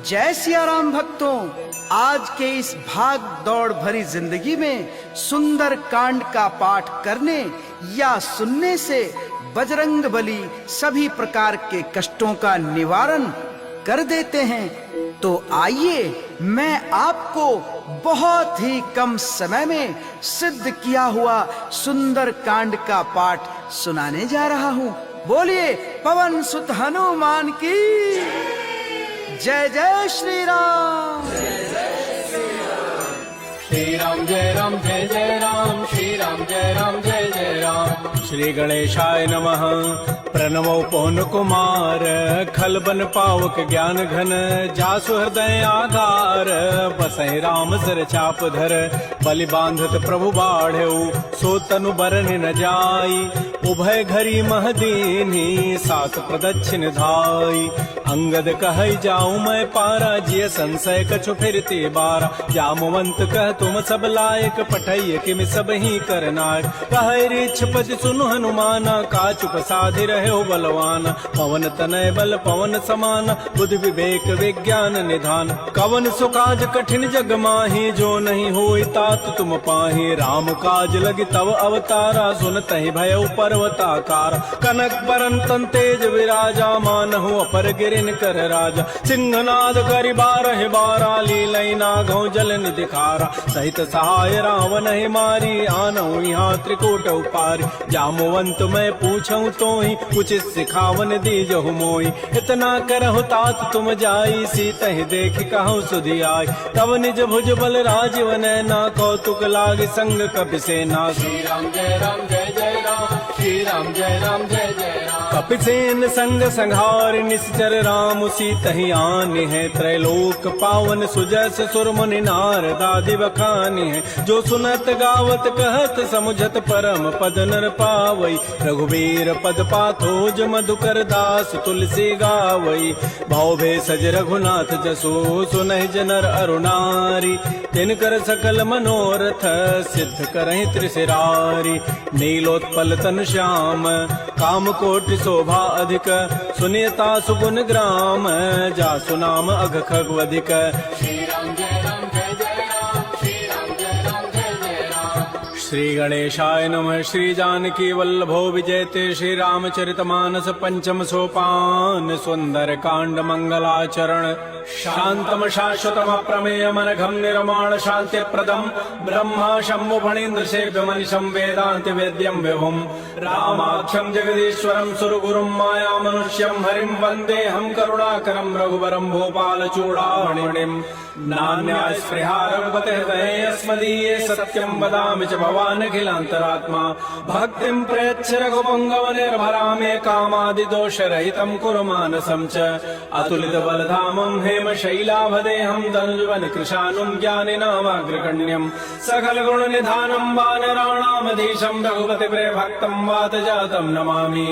जय सिया राम भक्तों, आज के इस भाग दौड़ भरी जिंदगी में सुंदर कांड का पाठ करने या सुनने से बजरंग बली सभी प्रकार के कष्टों का निवारण कर देते हैं। तो आइए मैं आपको बहुत ही कम समय में सिद्ध किया हुआ सुंदर कांड का पाठ सुनाने जा रहा हूँ। बोलिए पवन सुत हनुमान की जय जय श्री राम। श्री राम जय राम जय जय राम, श्री राम जय राम जय जय राम। श्री गणेशाय नमः। प्रणवो पवन कुमार, खल बन पावक ज्ञान घन, जासु हृदय आधार, बसै राम सिर चाप धर, बलि बांधत प्रभु बाढ़ऊ, सो तनु बरन न जाई, उभय घरी महदीनी, सात प्रदक्षिण धाई। अंगद कहै जाऊं मैं पारा, जिय संशय कछु फिरते बारा, जामवंत कह तुम सब लायक, पठैय किम सब ही करनायक। कहै रीछपति सुनु हनुमाना, काचुप साधि रहे बलवान, पवन तनय बल पवन समान, बुद्धि विवेक विज्ञान निधान। कवन सुकाज कठिन जग माही, जो नहीं होई तात तुम पाही, राम काज लगी तव अवतारा, सुनतहि भयउ पर्वताकार। कनक बरन तेज विराजा, मानहु अपर गिरिन कर राजा, सिंहनाद करि बारह बारा, लीलई नागौ जल निधिखारा। सहित सहाय रावण ही मारी, आनऊ यहाँ त्रिकूट उपारी। जामवंत मैं पूछऊं तो ही, उचित सिखावन दीजहु मोई। इतना करहु तात तुम जाई, सीता ही देख कहूँ सुधि आई। तब निज भुज बल राजीव नैना, कौतुक लाग संग कपि सेना। श्री राम जय राम जय जय राम, श्री राम जय राम जय जय राम। कपि सेन संग संहार, निश्चर राम सीता ही आनी है। त्रैलोक पावन सुजस सुर मुनि नारद आदि बखानी है। जो सुनत गावत कहत समुझत, परम पद नर पावई। रघुवीर पद पाथोज मधुकर दास, तुलसी गावई। भाव भेषज रघुनाथ जसो, सुनहि जनर अरुणारी। तिनकर सकल मनोरथ, सिद्ध करहि त्रिशिरारी। नीलोत्पल तन श्याम, काम कोटि शोभा अधिक, सुनीता सुगुण ग्राम, जासु नाम अघ खगवधिक। श्री राम जय राम जय जय राम, श्री राम जय राम जय जय राम। श्री गणेशाय नमः। श्री जानकी वल्लभो विजयते, श्री रामचरितमानस पंचम सोपान। सुंदर कांड मंगलाचरण, शांतम शाश्वतम अप्रमेयम अनघम निर्माण शांति प्रदम। ब्रह्मा शंभु फणीन्द्र सेव्य मनिषं वेदांत वेद्यम विभुम। रामाख्यम जगदीश्वरम सुरगुरुम माया मनुष्यम हरिम वंदे हम करुणाकरम रघुवरम भोपाल चूड़ामणिम। नान्या स्पृहा रघुपते हृदये अस्मदीये, सत्यम वदामि च भवानखिलान्तरात्मा। भक्तिं प्रयच्छ रघुपुंगव निर्भरामे, कामादि दोष रहितं कुरु मानसं च। अतुलित बलधामं हेम शैलाभदेहं, धनुजवन कृशानुं ज्ञानिनामाग्रगण्यं। सकल गुण निधानं वानराणामधीशं, रघुपति प्रिय भक्तं वात जातं नमामि।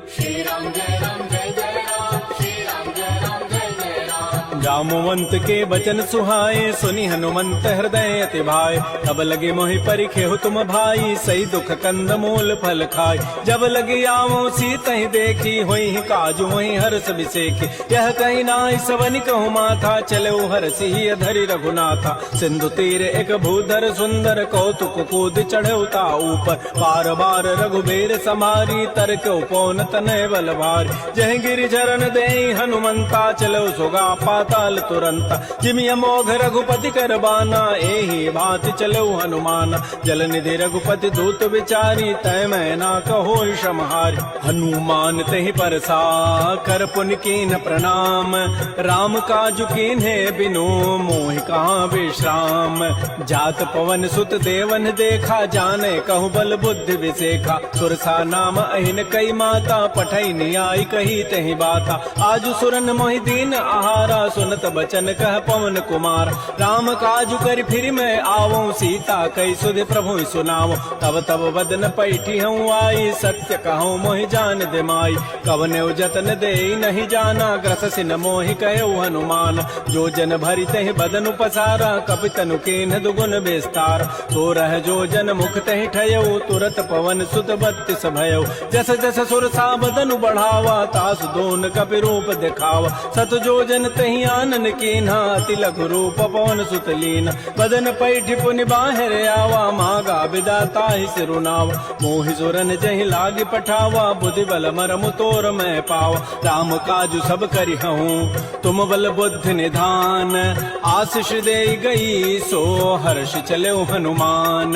श्री राम जय राम जय जय राम, श्री राम जय राम जय जय राम। जामवंत के बचन सुहाए, सुनि हनुमंत हृदय अति भाए। तब लगे मोहि परिखे हो तुम भाई, सही दुख कंद मूल फल खाए। जब लगे आवो सीता ही देखी, होई काजू वही हर्ष विसेखी। यह कहीं नाई सवनि कहु माथा, चले हर्षि ही धरि रघुनाथा। सिंधु तीर एक भूधर सुंदर, कौतुक कूद चढ़े उता ऊपर। बार बार रघुबीर समारी, तर्क उपौन तनय बल भारी। जय गिरि चरण दे हनुमंता, चलो सुगा पाताल तुरंता। जिमि अमोघ रघुपति कर बाना, एहि भांति चलो हनुमान। जल निधि रघुपति दूत विचारी, तय मैं ना कहो क्षमहारी। हनुमान तहि परसा, कर पुनि कीन्ह प्रणाम। राम काजु कीन्हे बिनु, मोहि कहाँ विश्राम। जात पवन सुत देवन देखा, जाने कहु बल बुद्धि विसेखा। सुरसा नाम अहिन कई माता, पठई नियाई कही तहि बाता। आजु सुरन मोहि दीन आहारा, सुनत बचन कह पवन कुमार। राम काजु कर फिर मैं आवऊं, सीता कई सुधि प्रभु सुनाओ। तब तब बदन पैठी हूँ आई, सत्य कहूँ मोहि जान दे माई। कवने जतन दे नहीं जाना, ग्रस सिन मोहि कहो हनुमान। जो जन भरि तहि बदन पसारा, कपि तनु कीन्ह दुगुन विस्तार। तो रह जो जन मुख तहि ठयऊ, तुरत पवन सुत बत्तिस भयऊ। जस जस सुरसा बदनु बढ़ावा, तास दोन कपि रूप दिखावा। सत जो जन तहि कानन कीन्हा अति लघु रूप पवन सुत लीना बदन पैठ पुनि बाहर आवा मागा विदाता ही सिरुनावा मोहि सुरन जहि लागी पठावा बुद्धि बल मरमु तोर मैं पावा राम काजु सब करिहूँ तुम बल बुद्धि निधान आशीष दे गई सो हर्ष चले हनुमान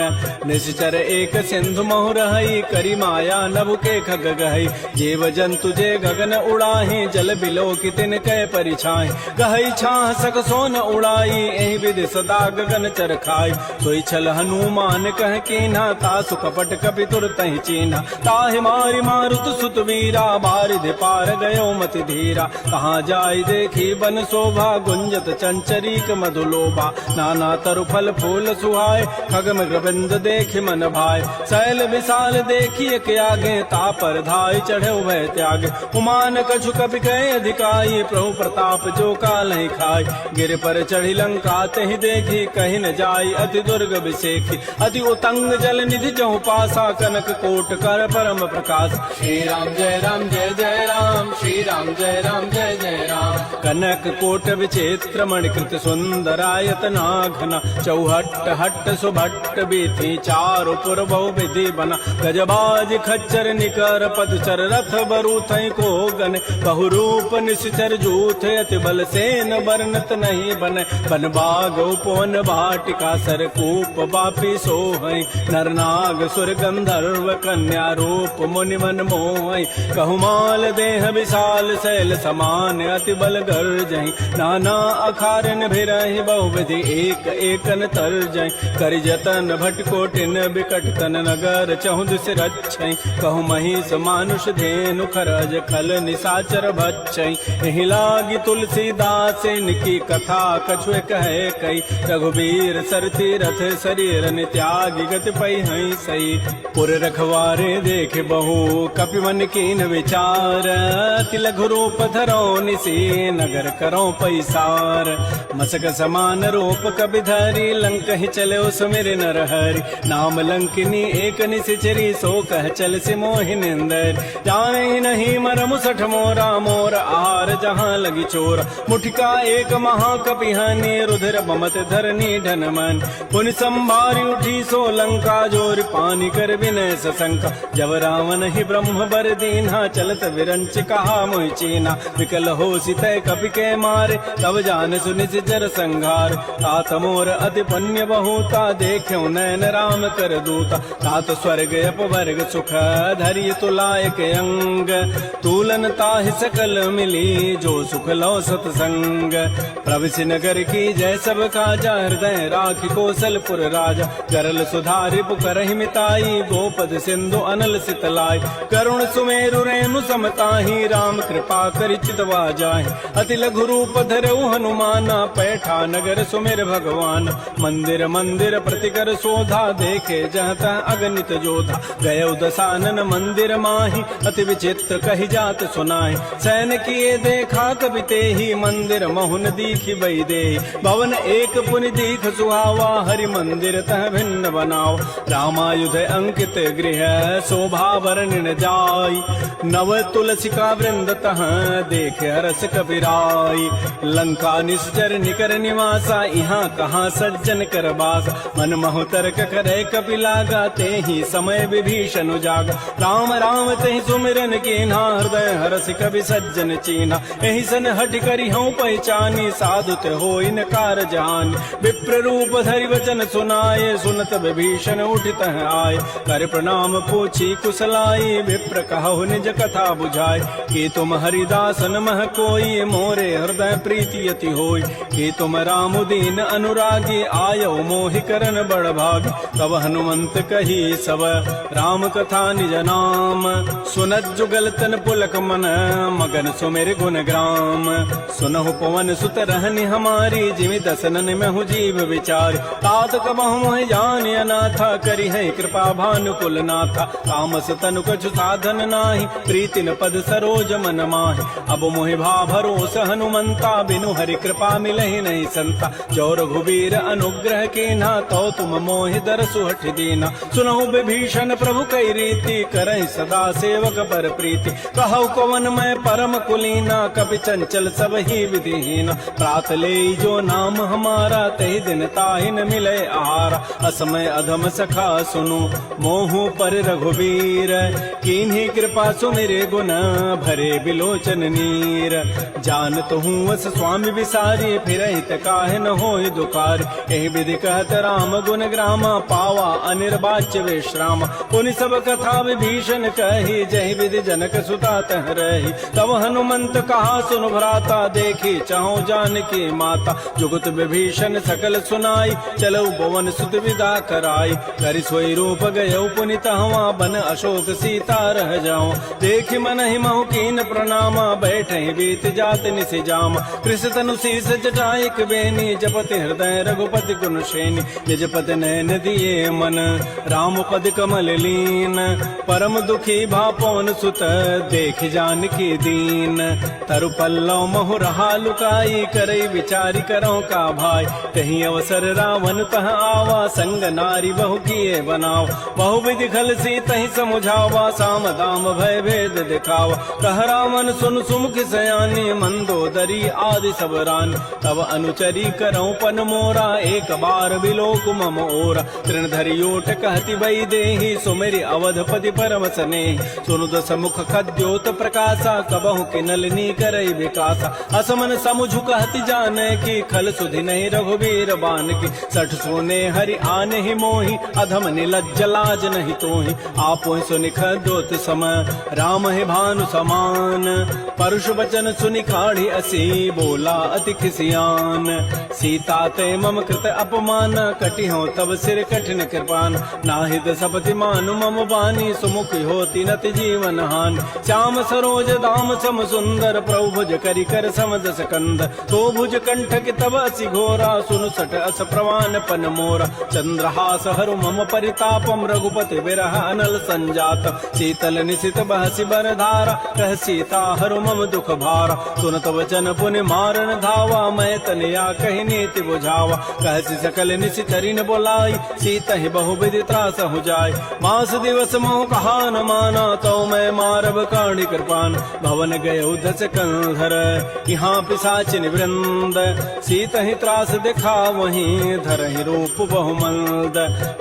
निश्चर एक सिंधु मोह रही करी माया नभ के खग गहई जीव जंतु जे गगन उड़ाही जल बिलो की तिन कै परिछाई गहई छाह सक सोन उड़ाई एहि विधि सदा गगन चर खाई सोई छल हनुमान कह कीन्हा तासु कपट कपि तुर तहि चीन्हा ताहि मारि मारुत सुत वीरा बारिधि पार गयो मति धीरा कहाँ जाय देखी बन शोभा गुंजत चंचरीक मधुलोभा नाना तरु फल फूल सुहाय खग मृगबिंद देखि मन भाय शैल विशाल देखिए के आगे तापर धाय चढ़े भय त्याग उमान कछु कपि कहे अधिकाई प्रभु प्रताप जो काल ही खाई गिर पर चढ़ी लंका तहि देखी कहीं न जाई अति दुर्ग विषेखी अति उतंग जल निधि जहु पासा कनक कोट कर परम प्रकाश श्री राम जय राम जय जय राम श्री राम जय राम जय जय राम कनक कोट विचित्र मणिकृत सुंदरायत नाघना चौहट्ट हट्ट सुभट्ट बीथी चारु पुर बहु विधि बना गजबाज खच्चर निकर पदचर रथ बरु थई को गन बहुरूप निश्चर जूथ अति बल सेन वर्णत नहीं बन बन बाग उपवन भाटिका सर कूप बापी सोहई नरनाग सुर गंधर्व कन्या रूप मुनि मन मोहई कहुमाल देह विशाल शैल समान अति बल गर्जई नाना अखारन भिरहि बहुविधि एक एकन तरजई कर जतन भटकोटिन बिकट तन नगर चहुद से रक्षई कहु महिष मानुष धेनु खरज खल निसाचर भक्षई एहि लागी तुलसीदास इनकी कथा कछुए कहे कई रघुबीर सरथी रथ शरीर त्यागी गति पई हई सई पुर रखवारे देख बहु कपि मन कीन विचार तिलघु रूप धरो निसी नगर करो पैसार मसक समान रूप कपि धरी लंक ही चले सुमिर नर हरि नाम लंकिनी एक निसिचरी सो कह चल से मोहि निंदर जाने नहीं मरमु सठ मोरा मोर आहार जहाँ लगी चोर मुठिका एक महाकपि हनि रुधिर बमत धरनी ढन मन पुनि संभारी उठी सो लंका जोर पानी कर विनय सशंका जब रावण ही ब्रह्म बर दीन्हा चलत विरंच कहा मोहि चीना विकल हो सितय कपि के मारे तब जान सुनि जर संघार तात मोर अति पुण्य बहुता देखो नैन राम कर दूता तात स्वर्ग अपवर्ग सुख धरि तुलायक अंग तूलन ताहि सकल मिली जो सुख लो सतसंग प्रविशि नगर की जय सब काजा हृदय राखि कौशलपुर राजा करल सुधारि पुकरहि मिताई गोपद सिंधु अनल सितलाई करुण सुमेरु रेणु समताहि राम कृपा करि चितवा जाहि अति लघु रूप धरऊ हनुमाना पैठा नगर सुमेर भगवान मंदिर मंदिर प्रतिकर शोधा देखे जहत अगणित जोधा गय दसानन मंदिर माही अति विचित्र कही जात सुनाई सैन किए देखा कवि तेहि मंदिर महुन दीखि बई दे भवन एक पुनि दीख सुहावा हरि मंदिर तह भिन्न बनाओ रामायुध अंकित गृह शोभा वर्णन जाय नव तुलसिका वृंद तह देख हरस कपिराई लंका निश्चर निकर निवासा यहाँ कहाँ सज्जन कर बास मन महु तर्क करे कपि लागा तेहि समय विभीषण जागा राम राम तेहि सुमिरन कीन्हा हृदय हरस कवि सज्जन चीन्हा एहि सन हट करि हूँ पहचानी साधु ते होई न कार जान विप्र रूप धरि वचन सुनाए सुनत विभीषण उठित आए कर प्रणाम पूछी कुशलाई विप्र कहु निज कथा बुझाए कि तुम हरिदासन मह कोई मोरे हृदय प्रीति अति होई कि तुम राम दीन अनुरागी आयो मोहि करन बड़ भाग तब हनुमंत कही सब राम कथा निज नाम सुनत जुगल तन पुलक मन मगन सुमेर गुण ग्राम सुनहु पवन सुत रहनि हमारी जिमि दसनन में हूँ जीव विचार तात कबहु मोहि जान अनाथा करी है कृपा भानु कुल नाथा तामस तनु कछु साधन नाही, प्रीति न पद सरोज मन माहि। अब मोहि भा भरोस हनुमंता, बिनु हरि कृपा मिलहि नहीं संता। जो रघुबीर अनुग्रह कीन्हा, तो तुम मोहि दरसु हठि दीना। सुनहु विभीषण प्रभु कई रीति, करहि सदा सेवक पर प्रीति। कहु कवन मैं परम कुलीना, कपि चंचल सब ही विधिहीना। प्रात ले जो नाम हमारा, तहि दिन ताहि न मिले आहारा। असमय अधम सखा सुनु, मोहु पर रघुबीर। कीन्ही कृपा सुमिरे गुण, भरे बिलोचन नीर। जानत हूँ वस स्वामी विसारी, फिरहित काहे न होय दुखारी। एहि विधि कहत राम गुण ग्रामा, पावा अनिर्वाच्य विश्राम। पुनि सब कथा विभीषण कही, जहि विधि जनक सुता तह रही। तब हनुमंत कहा सुन भ्राता, देखी चाहो जानकी माता। जुगत विभीषण सकल सुनाई, चलऊ भवन सुत विदा कराई। करि सोई रूप गयऊ पुनि तहवा, बन अशोक सीता रह जाओ। देखि मन ही महु कीन प्रणामा, बैठे बीत जात निसि जाम। कृष तनु शीस जटाइक बेनी, जपति हृदय रघुपति गुण श्रेणी। निज पद नयन दिए मन, राम पद कमल लीन। परम दुखी भा पवन सुत, देख जानकी दीन। तरु पल्लव महु रहा लुकाई, करई विचारी करो का भाई। कहीं अवसर रावण तह आवा, संग नारी बहु किए बनाव। बहु विधि खल सी तहि समुझावा, साम दाम भय भेद दिखावा। कह रावण सुन सुमुख सयानी, मंदोदरी आदि सब रानी। तब अनुचरी करौ पन मोरा, एक बार बिलोक मम ओरा। तृण धरि ओट कहति भई देहि, सुमेरि अवधपति परम स्नेहि। सुनु दस मुख खद्योत प्रकाशा, कबहु किनलनी करई विकासा। असमन समुझु कहति जाने की, खल सुधि नहीं रघुबीर बान की। सठ सोने हरि आने ही मोहि, अधम निलज्ज लाज नहीं तोहि। आपो सुनि खद्योत सम, राम है भानु समान। परुष वचन सुनि काढ़ी असी, बोला अति खिसियान। सीता ते मम कृत अपमान, कटि हो तब सिर कठिन कृपान। नाहिद सपति मानु मम बानी, सुमुख होती नति जीवन हानि। श्याम सरोज दाम सम सुंदर, प्रभु भुज करि कर समदस कंद। तो भुज कंठ के तब असि घोरा, सुनु सट अस प्रवान पन मोरा। चंद्रहास हरु मम परितापम, रघुपति विरह अनल संजात। शीतल निशित बहसि बर धारा, कह सीता हरु मम दुख भारा। सुनत वचन पुनि मारन धावा, मैं तनया कहि नीति बुझावा। कहसि सकल निशि तरिन बोलाई, सीता ही बहु विधि त्रास हो जाय। मास दिवस मोह कहा न माना, तो मैं मारब काढ़ी कृपान। भवन गयो दस कंधर, यहाँ पिशाचिन वृंद। सीता ही त्रास दिखा वहीं, धरहि रूप बहुमंद।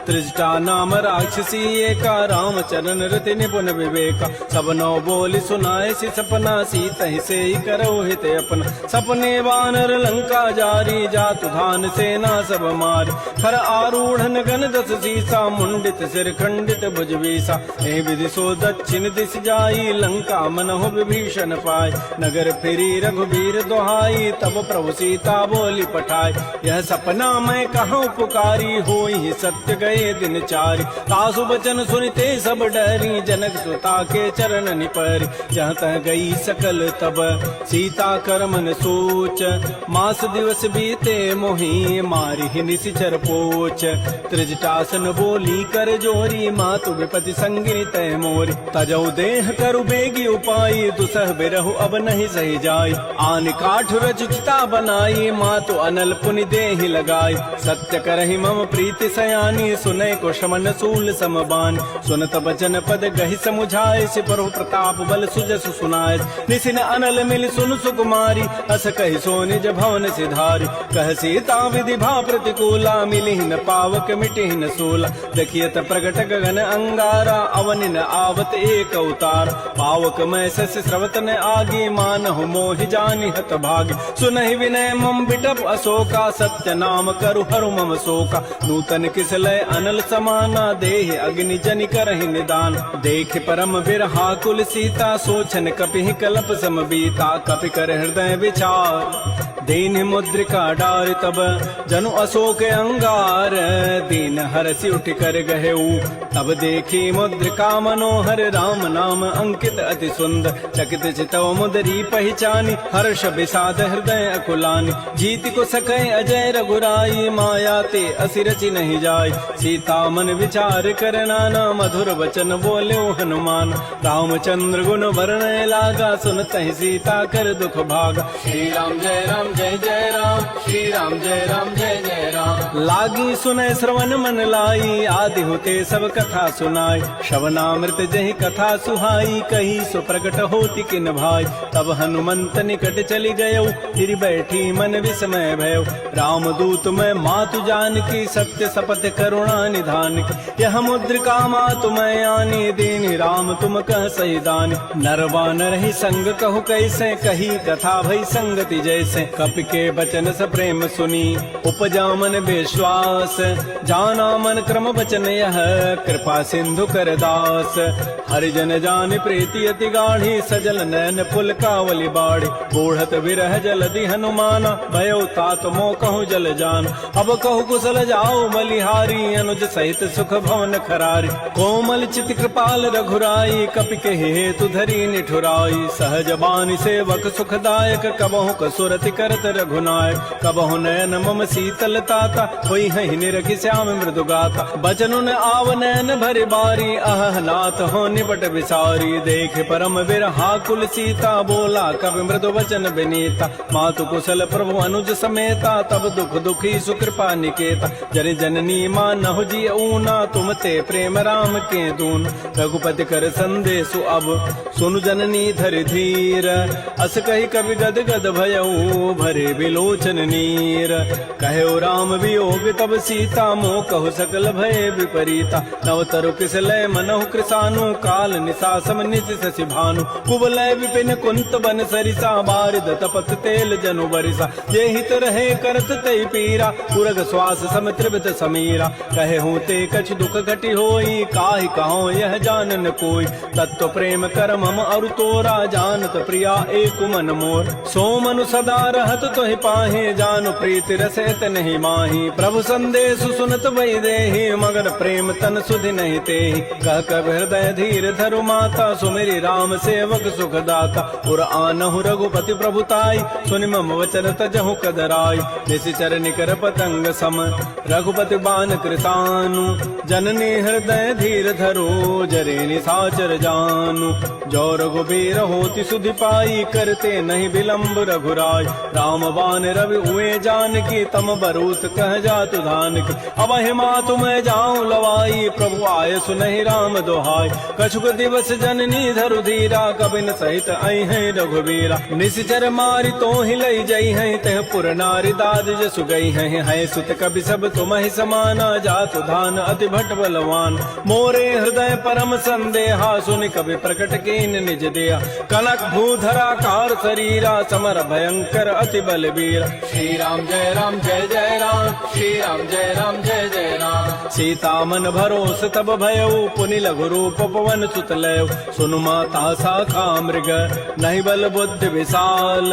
त्रिजटा नाम राक्षसी एका, राम चरण रति निपुण विवेका। सब नौ बोली सुनाए सी सपना, सीता ही से ही करो हित अपना। सपने वानर लंका जारी, जातु धान सेना सब मारी। खर आरूढ़ गन दस सीसा, मुंडित सिर खंडित भुज बीसा। ए विधि सो दक्षिण दिश जाई, लंका मनहु विभीषण पाय। नगर फिरी रघुबीर दोहाई, तब प्रभु सीता बोली पठाई। यह सपना मैं कहूँ पुकारी, होई ही सत्य गए दिन चारी। तासु बचन सुनते सब डरी, जनक सुता के चरण निपरी। जहाँ तह गई सकल तब, सीता कर मन सोच। मास दिवस बीते मोहि, मारी ही निशिचर पोच। त्रिजटासन बोली कर जोरी, मातु विपति संगिनी तय मोरी। तजौ देह करु बेगी उपाई, दुसह बिरहु अब नहीं सही जाई। आन काठ रचिता बनाई, मातु अनल पुनि देहि लगाई। सत्य करहि मम प्रीति सयानी, सुनै को शमन सूल समबान। सुनत बचन पद गहि समुझाए, सिपरु प्रताप बल सुजसु सुनाए। निसिन अनल मिल सुन सुकुमारी, अस कहि सो निज भवन सिधारी। कह सीता विधि भा प्रतिकूला, मिलिहि न पावक मिटिहि न सूला। देखियत प्रगट गगन अंगारा, अवनि न आवत एक अवतार। पावक मैं सस स्रवत न आगी, मानहु मोहि जानि हत भागी। सुनहि विनय मम बिटप अशोका, सत्य नाम करु हरु मम शोका। नूतन किस लय अनल समाना, देहि अग्नि जनि करहि निदान। देख परम बिरहा कुल सीता, सोचन कपिहि कलप सम बीता। कपि कर हृदय विचार, दीन मुद्रिका डार तब जनु अशोक अंगार, दीन हरसि उठ कर गहेऊ तब देखी मुद्रिका मनोहर, राम नाम अंकित अति सुंदर, चकित चितव मुदरी पहचानी, हर्ष विषाद हृदय अकुलानी, जीत को सकै अजय रघुराई, माया ते असि रचि नहीं जाय, सीता मन विचार कर नाना, मधुर वचन बोल्यो हनुमान, रामचंद्र गुण वर्णय लागा, सुनतहि सीता कर दुख भागा। श्री राम जय जय राम, श्री राम जय जय राम। लागी सुनय श्रवण मन लाई, आदि होते सब कथा सुनाई, श्रवणामृत जहि कथा सुहाई, कही सो प्रकट होति किन भाई, तब हनुमंत निकट चली गयो, फिर बैठी मन विस्मय भयो, राम दूत मैं मातु जान की, सत्य शपथ करुणा निधान की, यह मुद्रिका मातु मैं आनी, दीन राम तुम कह सही दानी, नरवान रही संग कहु कैसे, कही कथा भई संगति जैसे, कपि के बचन स प्रेम सुनी, उपजा मन विश्वास, जाना मन क्रम वचन यह, कृपा सिंधु कर दास, हरिजन जान प्रीति अति गाढ़ी, सजल नैन पुल कावली बाड़ी, बूढ़त विरह जलधि हनुमाना, भयो तात मोह कहूँ जल जान, अब कहु कुशल जाओ बलिहारी, अनुज सहित सुख भवन खरारी, कोमल चित कृपाल रघुराई, कपि के हेतु धरी निठुराई, सहज बानी सेवक सुखदायक, कबहु कसुरति करत रघुनायक, कबहु नयन मम शीतल ताता, होई है निरखि श्याम मृदु गाता, बचनुन आव नैन भरि बारी, अह नाथ हो निपट विसारी, देख परम विरहा कुल सीता, बोला कवि मृदु वचन विनीता, मातु कुशल प्रभु अनुज समेता, तब दुख दुखी सुकृपा निकेता, जन जननी मानहु जी ऊना, तुम ते प्रेम राम के दून, रघुपति कर संदेशु अब सुनु जननी धरि धीर, अस कही कवि गद गद भयऊ, भरे विलोचन नीर, कहो राम वियोग तब सीता, मोह कहु सकल भय विपरीता, नव तरु किस लय मनहु कृसानु, काल निशा सम निज शशि भानु, कुवलय विपिन कुंत बन सरिसा, बारिद तपत तेल जनु बरिसा, ये हित रहे करत तई पीरा, पुरग श्वास सम त्रिवित समीरा, कहे हूँ ते कछ दुख घटी होई, काहि कहो यह जानन कोई, तत्व प्रेम कर मम अरु तोरा, जानत प्रिया एक मन मोर, सो मनु सदा रहत तोहि पाहे, जानु प्रीति रसत नहीं माही, प्रभु संदेश सुनत वही देहि, मगर प्रेम तन सुधि नहीं तेहि, कह कब हृदय धीर धरु माता, सुमेरी राम सेवक सुख दाता, पुर आनहु रघुपति प्रभुताई, सुनि मम वचन तजहु कदराई, निशिचर निकर पतंग सम, रघुपति बान कृतानु, जननी हृदय धीर धरो, जरे निशाचर जानु, जो रघुबीर होति सुधि पाई, करते नहीं विलंब रघुराई, राम बान रवि हुए जान की, तम बरूत कह जातु धान की, अब हिमातु मैं जाऊं लवाई, प्रभु आय सुनहि राम दोहाई, कछुक दिवस जननी धरु धीरा, कबिन सहित आई है रघुबीरा, निशिचर मारि तो ही लई जई है, तह पुर नारी दाद जसु गई है सुत कबि सब तुम ही समाना, जातु धान अति भट बलवान, मोरे हृदय परम संदेहा, सुनि कबि प्रकट कीन निज दिया, कनक भूधरा कार शरीरा, समर भयंकर अति बलबीरा, श्री राम जय जय राम, श्री राम जय जय राम। सीता मन भरोस तब भयऊ, पुनि लघु रूप पवन सुत लयो, सुनु माता शाखा मृग, नहीं बल बुद्धि विशाल,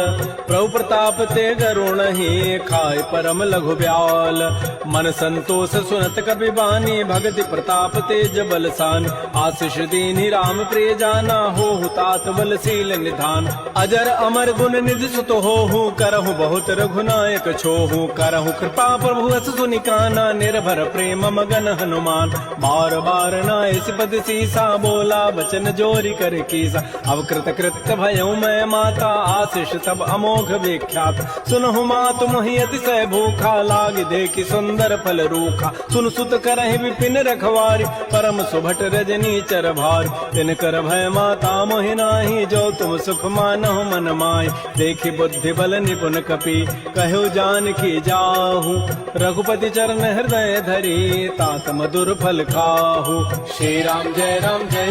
प्रभु प्रताप ते गरुण ही, खाय परम लघु ब्याल, मन संतोष सुनत कपि बानी, भगति प्रताप तेज बलसान, आशीष दीनि राम प्रिय जाना, हो तात बलशील निधान, अजर अमर गुण निधि सुत होहु, करहु बहुत रघुनायक छोहु, करहु कृपा प्रभु अस सुनि काना, निर्भर प्रेम मगन हनुमान, बार बार नाय सिपद सीसा, बोला वचन जोरी कर कीसा, अब कृत कृत्य भयऊ मैं माता, आशीष तब अमोघ विख्यात, सुनहु मातु मोहि अतिशय भूखा, लागी देखि सुंदर फल रूखा, सुन सुत करहि विपिन रखवारी, परम सुभट रजनी चर भारी, तिन कर भय माता मोहि नाही, जो तुम सुख मानहु मन माय, देखि बुद्धि बल निपुण कपि, कहो जान की जाहू, रघुपति चरण हृदय धरी, तात मधुर फल खाहू, श्री राम जय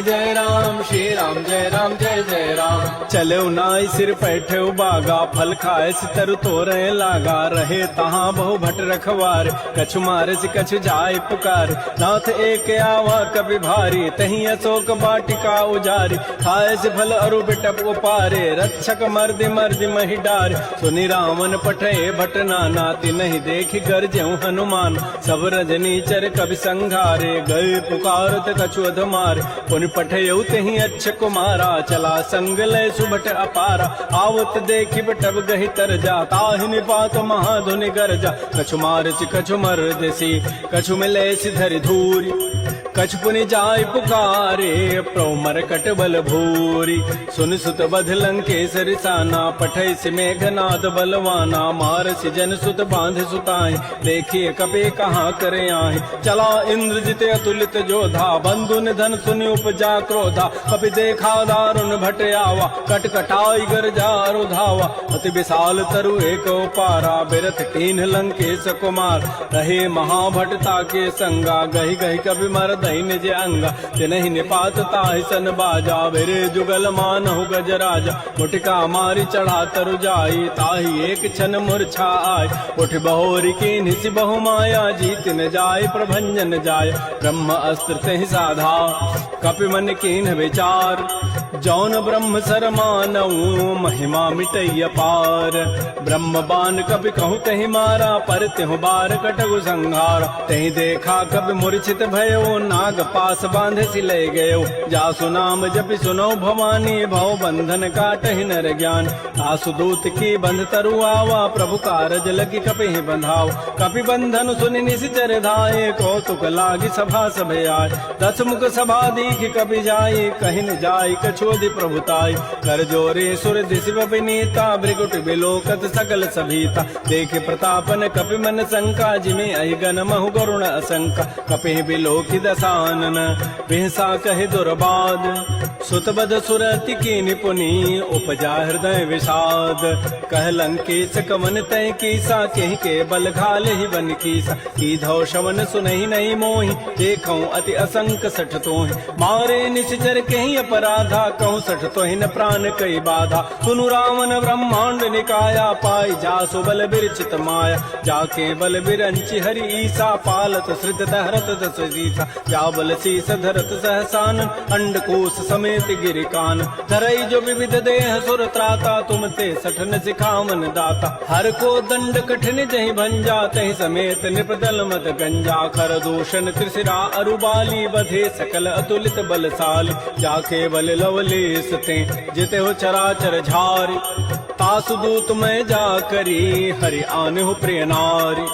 जय राम, श्री राम जय जय राम। चलो नाई सिर पैठे बागा, फल खाए तरु तोरे लागा, रहे तहाँ बहु भट रखवार, कछु मारे से कछु जाय पुकार, नाथ एक आवा कभी भारी, तही अशोक बाटिका उजारी, खाए से फल अरु बिटप उपारे रक्षक मर्दि मर्दि मही डार सुनि रावण पठे भट नाना नहीं देखी गरजेऊ हनुमान सब रजनी चर कवि संघारे गए पुकारत कछु अधमार पुन पठयऊ तेहि अच्छ कुमारा चला संग लय सुभट अपारा आवत देखी बटब गहि तर जा ताहि निपात महाधुनि गरजा कछु मारसी कछु मर्दसी कछु मिले धरि धूरी कछु पुनि जाय पुकारे प्रौमर कटबल भूरी सुन सुत बध लंकेसर साना पठै से मेघनाद बलवाना मारसी जन सुत बांध सुताई देखिए कपे कहाँ करे आए चला इंद्रजित अतुलित जोधा बंधु निधन सुनि उपजा क्रोधा कपि देखा दारुण भट आवा कट कटाई गरजारो धावा अति विशाल तरु एक पारा बिरथ कीन्ह लंकेश कुमार रहे महाभटता के संगा गही गही कवि मर दही निज अंगा तिनहि निपात ताहि सन बाजा बिरे जुगल मानहु गजराजा मुटिका मारी चढ़ा तरु जाई ताहि एक क्षण मूर्छा आय उठ बहोरी की निसि बहु माया जीत न जाय प्रभंजन जाय ब्रह्म अस्त्र तेहि साधा कपि मन कीन्ह विचार जौन ब्रह्म सर मानऊ महिमा मिटई अपार ब्रह्म बान कपि कहु तहि मारा पर तेहु बार कटगु संहार तहि देखा कपि मूर्छित भयो नाग पास बांधे सि ले गयो जासु नाम जपि सुनो भवानी भव बंधन काटहि नर ज्ञान आसु दूत की बंध तरु आवा प्रभु कारज लगी कपि बंधाओ कपि बंधन सुनि निश्चर धाये कौतुक लागी सभा सभे आय दस मुख सभा दीख कपि जाय कहि न जाय कछोदि प्रभुताई कर जोरे सुर दिशि विनीता भृगुट बिलोकत सकल सभीता देखे प्रतापन कपि मन शंका जिमे अहि गन महु गरुण असंका कपि बिलोकि दसानन बिहसा कहे दुर्बाद सुतबद सुरति की निपुनी उपजा हृदय विषाद कह लंकेश कवन तय कीसा केहि के बल घाल ही बन कीसा की धौ शवन सुनहि नहीं मोहि देखऊं अति असंक सठ तोहि मारे निश्चर कहीं अपराधा कहूँ सठ तोहि न प्राण कई बाधा सुनु रावण ब्रह्मांड निकाया पाई जासु बल बिरचित माया जाके बल बिरंचि हरि ईसा पालत सृत दहरत दस सीसा जा बल शीस धरत सहसान अंडकोश समेत गिरिकान धरई जो विविध देह सुर त्राता तुम ते सठन सिखावन दाता हर को दंड कठिन जहि भंजा तहि समेत निपदल मत गंजा कर दूषण त्रिशिरा अरुबाली बधे सकल अतुलित बलशाली जाके बल लवलेस ते जिते हो चराचर झारी तासु दूत मैं जा करी हरि आने हो प्रिय नारी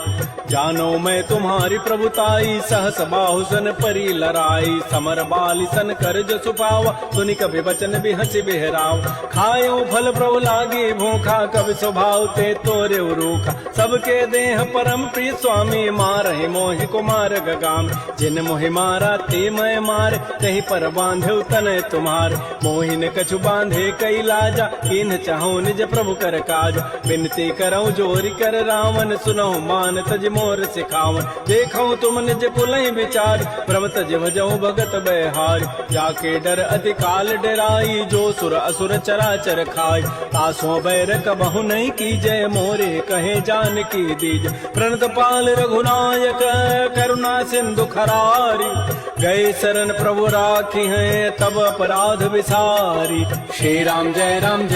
जानो मैं तुम्हारी प्रभुताई सहस बाहुसन परी लराई समर बाली सन कर जसु पावा सुनि कभी वचन भी हंसी बिहराव खायो फल प्रभु लागे भूखा कभी स्वभाव ते तोरे रूखा सबके देह परम प्रिय स्वामी मारहि मोहि कुमार गगाम जिन मोहि मारा ते मैं मार कहीं पर बांधे तनय तुम्हार मोहिन कछु बांधे कई लाजा किन चाहो निज प्रभु कर काज बिनती करऊं जोरी कर रावण सुनो मान तज मोर सिखावन देखो तुम निज पुलहि विचार प्रभ तज भजऊ भगत बहार जाके डर अति काल डराई जो सुर असुर चराचर खाई तासो बैर कबहु नहीं की जय मोरे कहे जान की दीज प्रणत पाल रघुनायक करुणा सिंधु खरारी गए शरण प्रभु राखी हैं तब अपराध विसारी श्री राम जय राम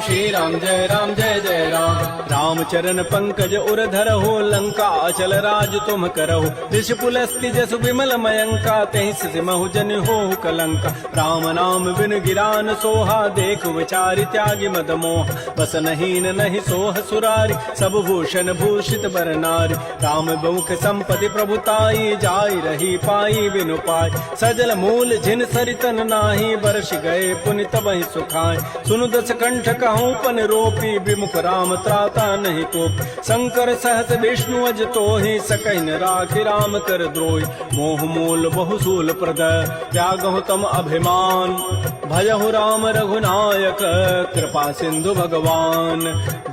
श्री राम जय जय राम रामचरण पंकज उर धरहो लंका अचल राज तुम करहो ऋषि पुलस्ति जसु विमल मयंका तहि सिमहु जन हो कलंका राम नाम बिन गिरान सोहा देख विचारि त्यागी मद मोह बस नहीं सोह सुरारी सब भूषण भूषित बर नारी राम बहुख संपत्ति प्रभुताई जाई रही पाई बिनु पाई सजल मूल जिन सरितन नाही बरस गए पुनि तबहि सुखाय सुनु दस कंठ कहूँ पन रोपी विमुख राम त्राता नहीं कोप शंकर सहस विष्णु अज तोहि सकैन राखि राम कर द्रोहि मोह मूल बहुसूल प्रद त्यागहु तम अभिमान भजहु राम रघुनायक कृपा सिंधु भगवान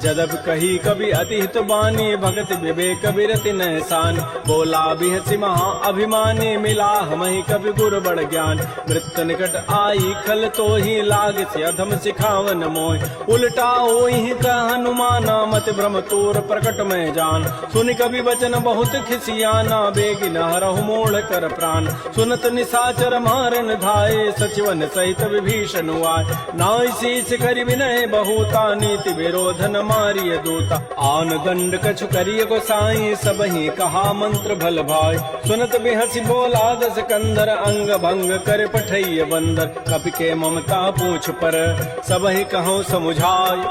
जदब कही कभी अतिहित बानी भगत विवेक बिरति नहसान बोला बिहसी महा अभिमानी मिला हमहि कभी गुर बड़ ज्ञान मृत्यु निकट आई खल तो ही लाग से अधम सिखावन मोह उल्टा ओहि का हनुमाना मत भ्रम तोर प्रकट में जान सुनि कभी वचन बहुत खिसियाना बेगिन हरहु मोड़ कर प्राण सुनत निशाचर मारन धाये सचिवन सहित विभीषण आय। नाय शीस करि विनय बहुता, नीति विरोध न मारिय दूता। आन दंड कछु करिय गोसाई, सबहि कहा मंत्र भल भाई। सुनत बिहसि बोला दस कंधर, अंग भंग कर पठैय बंदर। कपि के ममता पूछ पर, सबहि कहो समुझाय।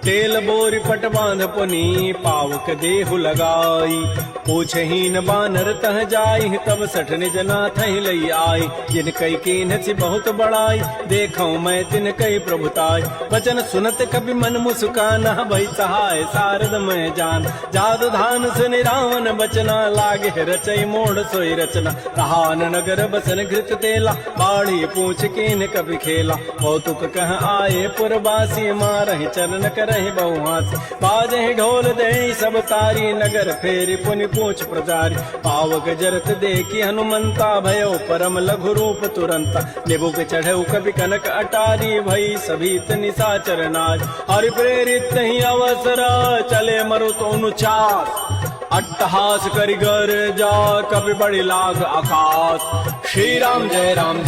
तेल बोरी पट बांध पुनी, पावक देहु लगाई। पूछहीन बानर तह जाई, तब सठ निज नाथ लई आई। जिन कई कीन्ह बहुत बड़ाई, देखऊं मैं तिन कई प्रभुताई। वचन सुनत कपि मन मुस्काना, भई सहाय सारद मैं जान। जादु धान सुनि रावण बचना, लागे रचई मोड़ सोई रचना। रहान नगर बसन घृत तेला, बाढ़ी पूछ कीन्ह कपि खेला। कौतुक कह आए पुरवासी, मारहि चरण करहि बहुहासी। बाजहि ढोल देहि सब तारी, नगर फेरि पुनि पूछ प्रचारी। पावक जरत देखी हनुमंता, भयो परम लघु रूप तुरंता। निबुक चढ़ऊ कपि कनक अटारी, भई सभीत निशाचर नाज। हरि प्रेरित ही अवसर, चले मरुत अनुचार। अट्टहास करि गर जा, कपि बड़ि लाग आकाश। श्री राम जय राम,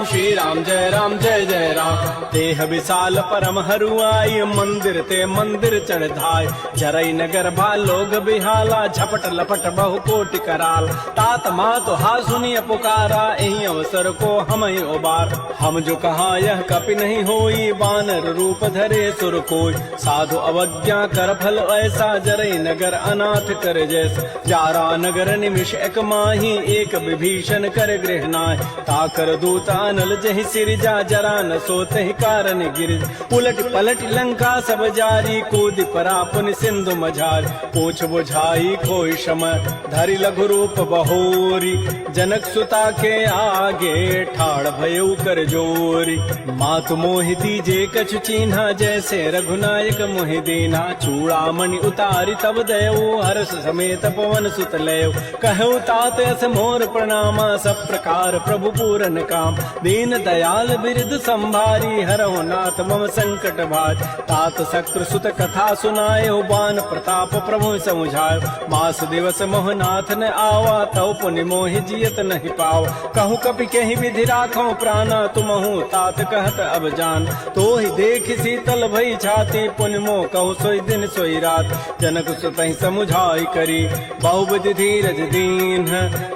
श्री राम जय जय राम। देह विशाल परम हरुआई, मंदिर ते मंदिर चढ़ धाय। जरई नगर भा लोग बिहाला, झपट लपट बहु कोटि कराल। तात मात हा सुनिय पुकारा, एहि अवसर को हम ही उबार। हम जो कहा यह कपि नहीं होई, बानर रूप धरे सुर कोई। साधु अवज्ञा कर फल ऐसा, जरई नगर अनाथ कर जैसा। जारा नगर निमिष एक माही, एक विभीषण कर गृह नाय। ताकर दूत अनल जहि सिरजा, जरा न सोते ही कारण गिरिज। उलट पलट लंका सब जारी, कूद परा पुनि सिंधु मझारी। पूछ बुझाई खोई शम, धरि लघु रूप बहोरी। जनक सुता के आगे, ठाड़ भयउ कर जोरी। मातु मोहि दीजे कछु चीन्हा, जैसे रघुनायक मोहि दीना। चूड़ामणि उतारी तब दयऊ, हर्ष समेत पवन सुत लयो। कहु तात अस मोर प्रणामा, सब प्रकार प्रभु पूरन काम। दीन दयाल बिरद संभारी, हरहु नाथ मम संकट भाज। तात शक्र सुत कथा सुनायो, बान प्रताप प्रभु समुझायो। मास दिवस मोह नाथ न आवा, तौ पुनि मोहि जियत नहीं पाव। कहूँ कपि केहि विधि राखो प्राणा, तुमहु तात कहत अब जान। तो ही देख शीतल भई छाती, पुनि मोह कहु सोई दिन सोई रात। जनक सुत ही समुझाई करी, बहुविधि धीरज दीन।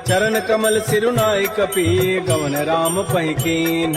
चरण कमल सिरुनाई कपि, गवन राम पहि कीन।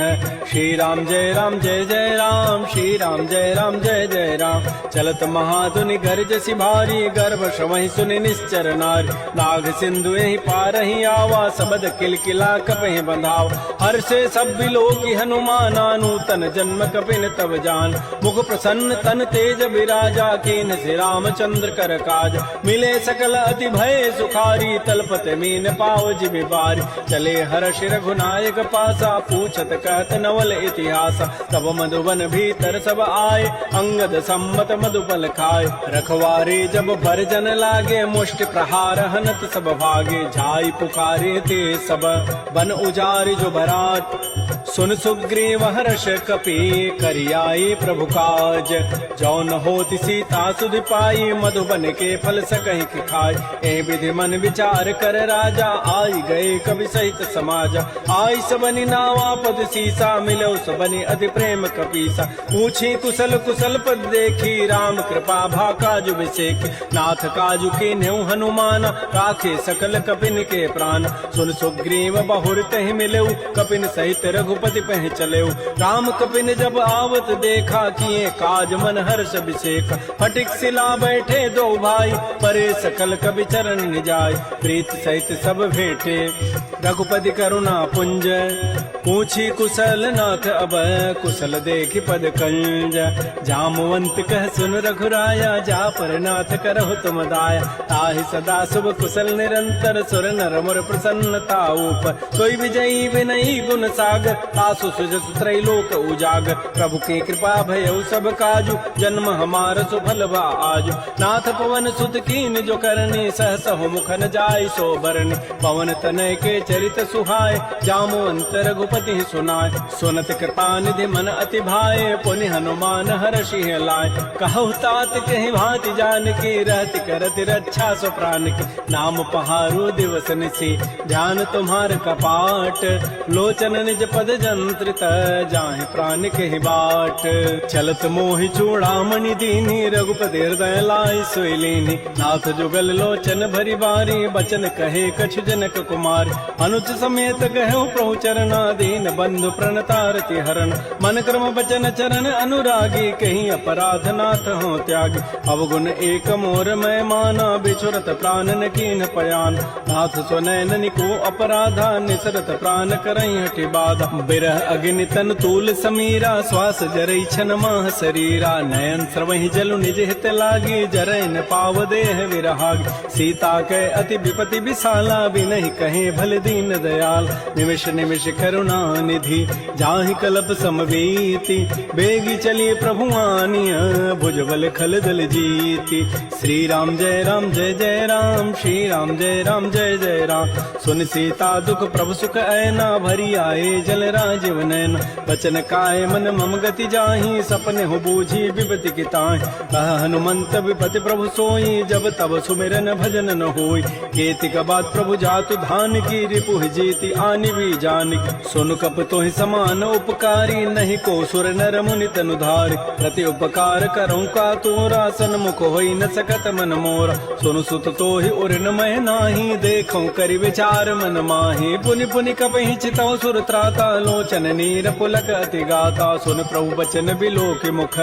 श्री राम जय राम, श्री राम जय जय राम। चलत महाधुनि गर्जसि भारी, गर्भ श्रवहि सुनि निश्चर नारी। नाग सिंधु एहि पारहि आवा, सबद किलकिला कपहि बंधाव। हर्षे सब बिलोकी हनुमाना, नूतन जन्म कपिन तब जान। मुख प्रसन्न तन तेज विराजा, कीन्ह से रामचंद्र कर काज। मिले सकल अति भय सुखारी, तलपत मीन पाव जिमि बारी। चले हर्ष रघुनायक पासा, पूछत कहत नवल इतिहास। तब मधुबन भीतर सब आए, अंगद सम्मत मधुबल खाए। रखवारे जब भरजन लागे, मुष्टि प्रहार हनत सब भागे। झाई पुकारे ते सब, बन उजारि जो भराट। सुन सुग्रीव हर्ष कपि, करियाई प्रभु काज। जौन होति सीता सुधि पाई, मधुबन के फल सकहि खाय। ए विधि मन विचार कर राजा, आई गए कवि सहित समाज। आई सबनि नावा पद सीसा, मिलो सबनि अति प्रेम कपीसा। पूछी कुशल कुशल पद देखी, राम कृपा भा काजु बिसेखी। नाथ काजु कीन्हु हनुमान, राखे सकल कपिन के प्राण। सुन सुग्रीव बहुर तहि मिलऊ, कपिन सहित रघुपति पहि चलेऊ। राम कपिन जब आवत देखा, किए काज मन हर्ष अभिषेक। फटिक सिला बैठे दो भाई, परे सकल कवि चरण निजाय। प्रीत सहित सब भेंटे, रघुपति करुणा पुंज। पूछी कुशल नाथ अब, कुशल देखि पद कंज। जामवंत कह सुन रघुराया, जा पर नाथ करहु तुम दाया। ताहि सदा शुभ कुशल निरंतर, सुर नर मुर प्रसन्नता ऊपर। सोई विजयी विनयी गुण सागर, तासु सुजस त्रैलोक उजागर। प्रभु की कृपा भयउ सब काजु, जन्म हमार सुफल भा आजु। नाथ पवन सुत कीन जो करनी, सहस हो मुखन जाय सो बरनी। पवन तनय के चरित सुहाय, जामवंत रघुपति सुनाय। सुनत कृपा निधि मन अति भाए, पुनि हनुमान हर्षि लाय। कहु तात कहि भांति जानकी, रहति करति रक्षा सो प्राण की। नाम पहारो दिवस निसी, ध्यान तुम्हार कपाट। लोचन निज पद नियंत्रित जाहि प्राण के बाट। चलत मोहि चूड़ामणि दीनी रघुपति हृदय लाई सोई लीनी। नाथ जुगल लोचन भरी बारी बचन कहे कछु जनक कुमार। अनुज समेत गहु प्रभु चरणा दीन बंधु प्रणतारति हरण। मन क्रम बचन चरण अनुरागी कहीं अपराध नाथ हो त्यागी। अवगुण एक मोर मैं माना बिछुरत प्राण न कीन पयान। नाथ स्वनैन निको अपराधा निसरत प्राण करई हटि बाधा। बिरह अग्नि तन तूल समीरा श्वास जरई छन माह शरीरा। नयन स्रवहि जलु निज हित लागी जरै न पाव देह विरहागी। सीता के अति विपति विशाला बिनहि कहे भल दीन दयाल। निमिष निमिष करुणा निधि जाहि कल्प समवीति। बेगी चली प्रभु आनिया भुजबल खल दल जीति। श्री राम जय राम जय जय राम श्री राम जय राम जय जय राम। सुन सीता दुख प्रभु सुख ऐना भरी आए जल राजीव नैन। बचन काय मन मम गति जाहि सपने हो बूझी विपति की ताहि। कह हनुमंत विपति प्रभु सोई जब तब सुमिरन भजन न होई। केतिक बात प्रभु जातु धान की रिपु जीति आनि भी जानिक। सुन कप तोहि समान उपकारी नहीं को सुर नर मुनि तनु धारि। प्रति उपकार करऊँ का तोरा सन्मुख होई न सकत मन मोरा। सुन सुत तोहि उरन मैं नाही देखऊँ करि विचार मन माहि। पुनि पुनि कपहि चितौ सुर त्राता लोचन नीर पुलक अति गाता। सुन प्रभु बचन बिलोक मुख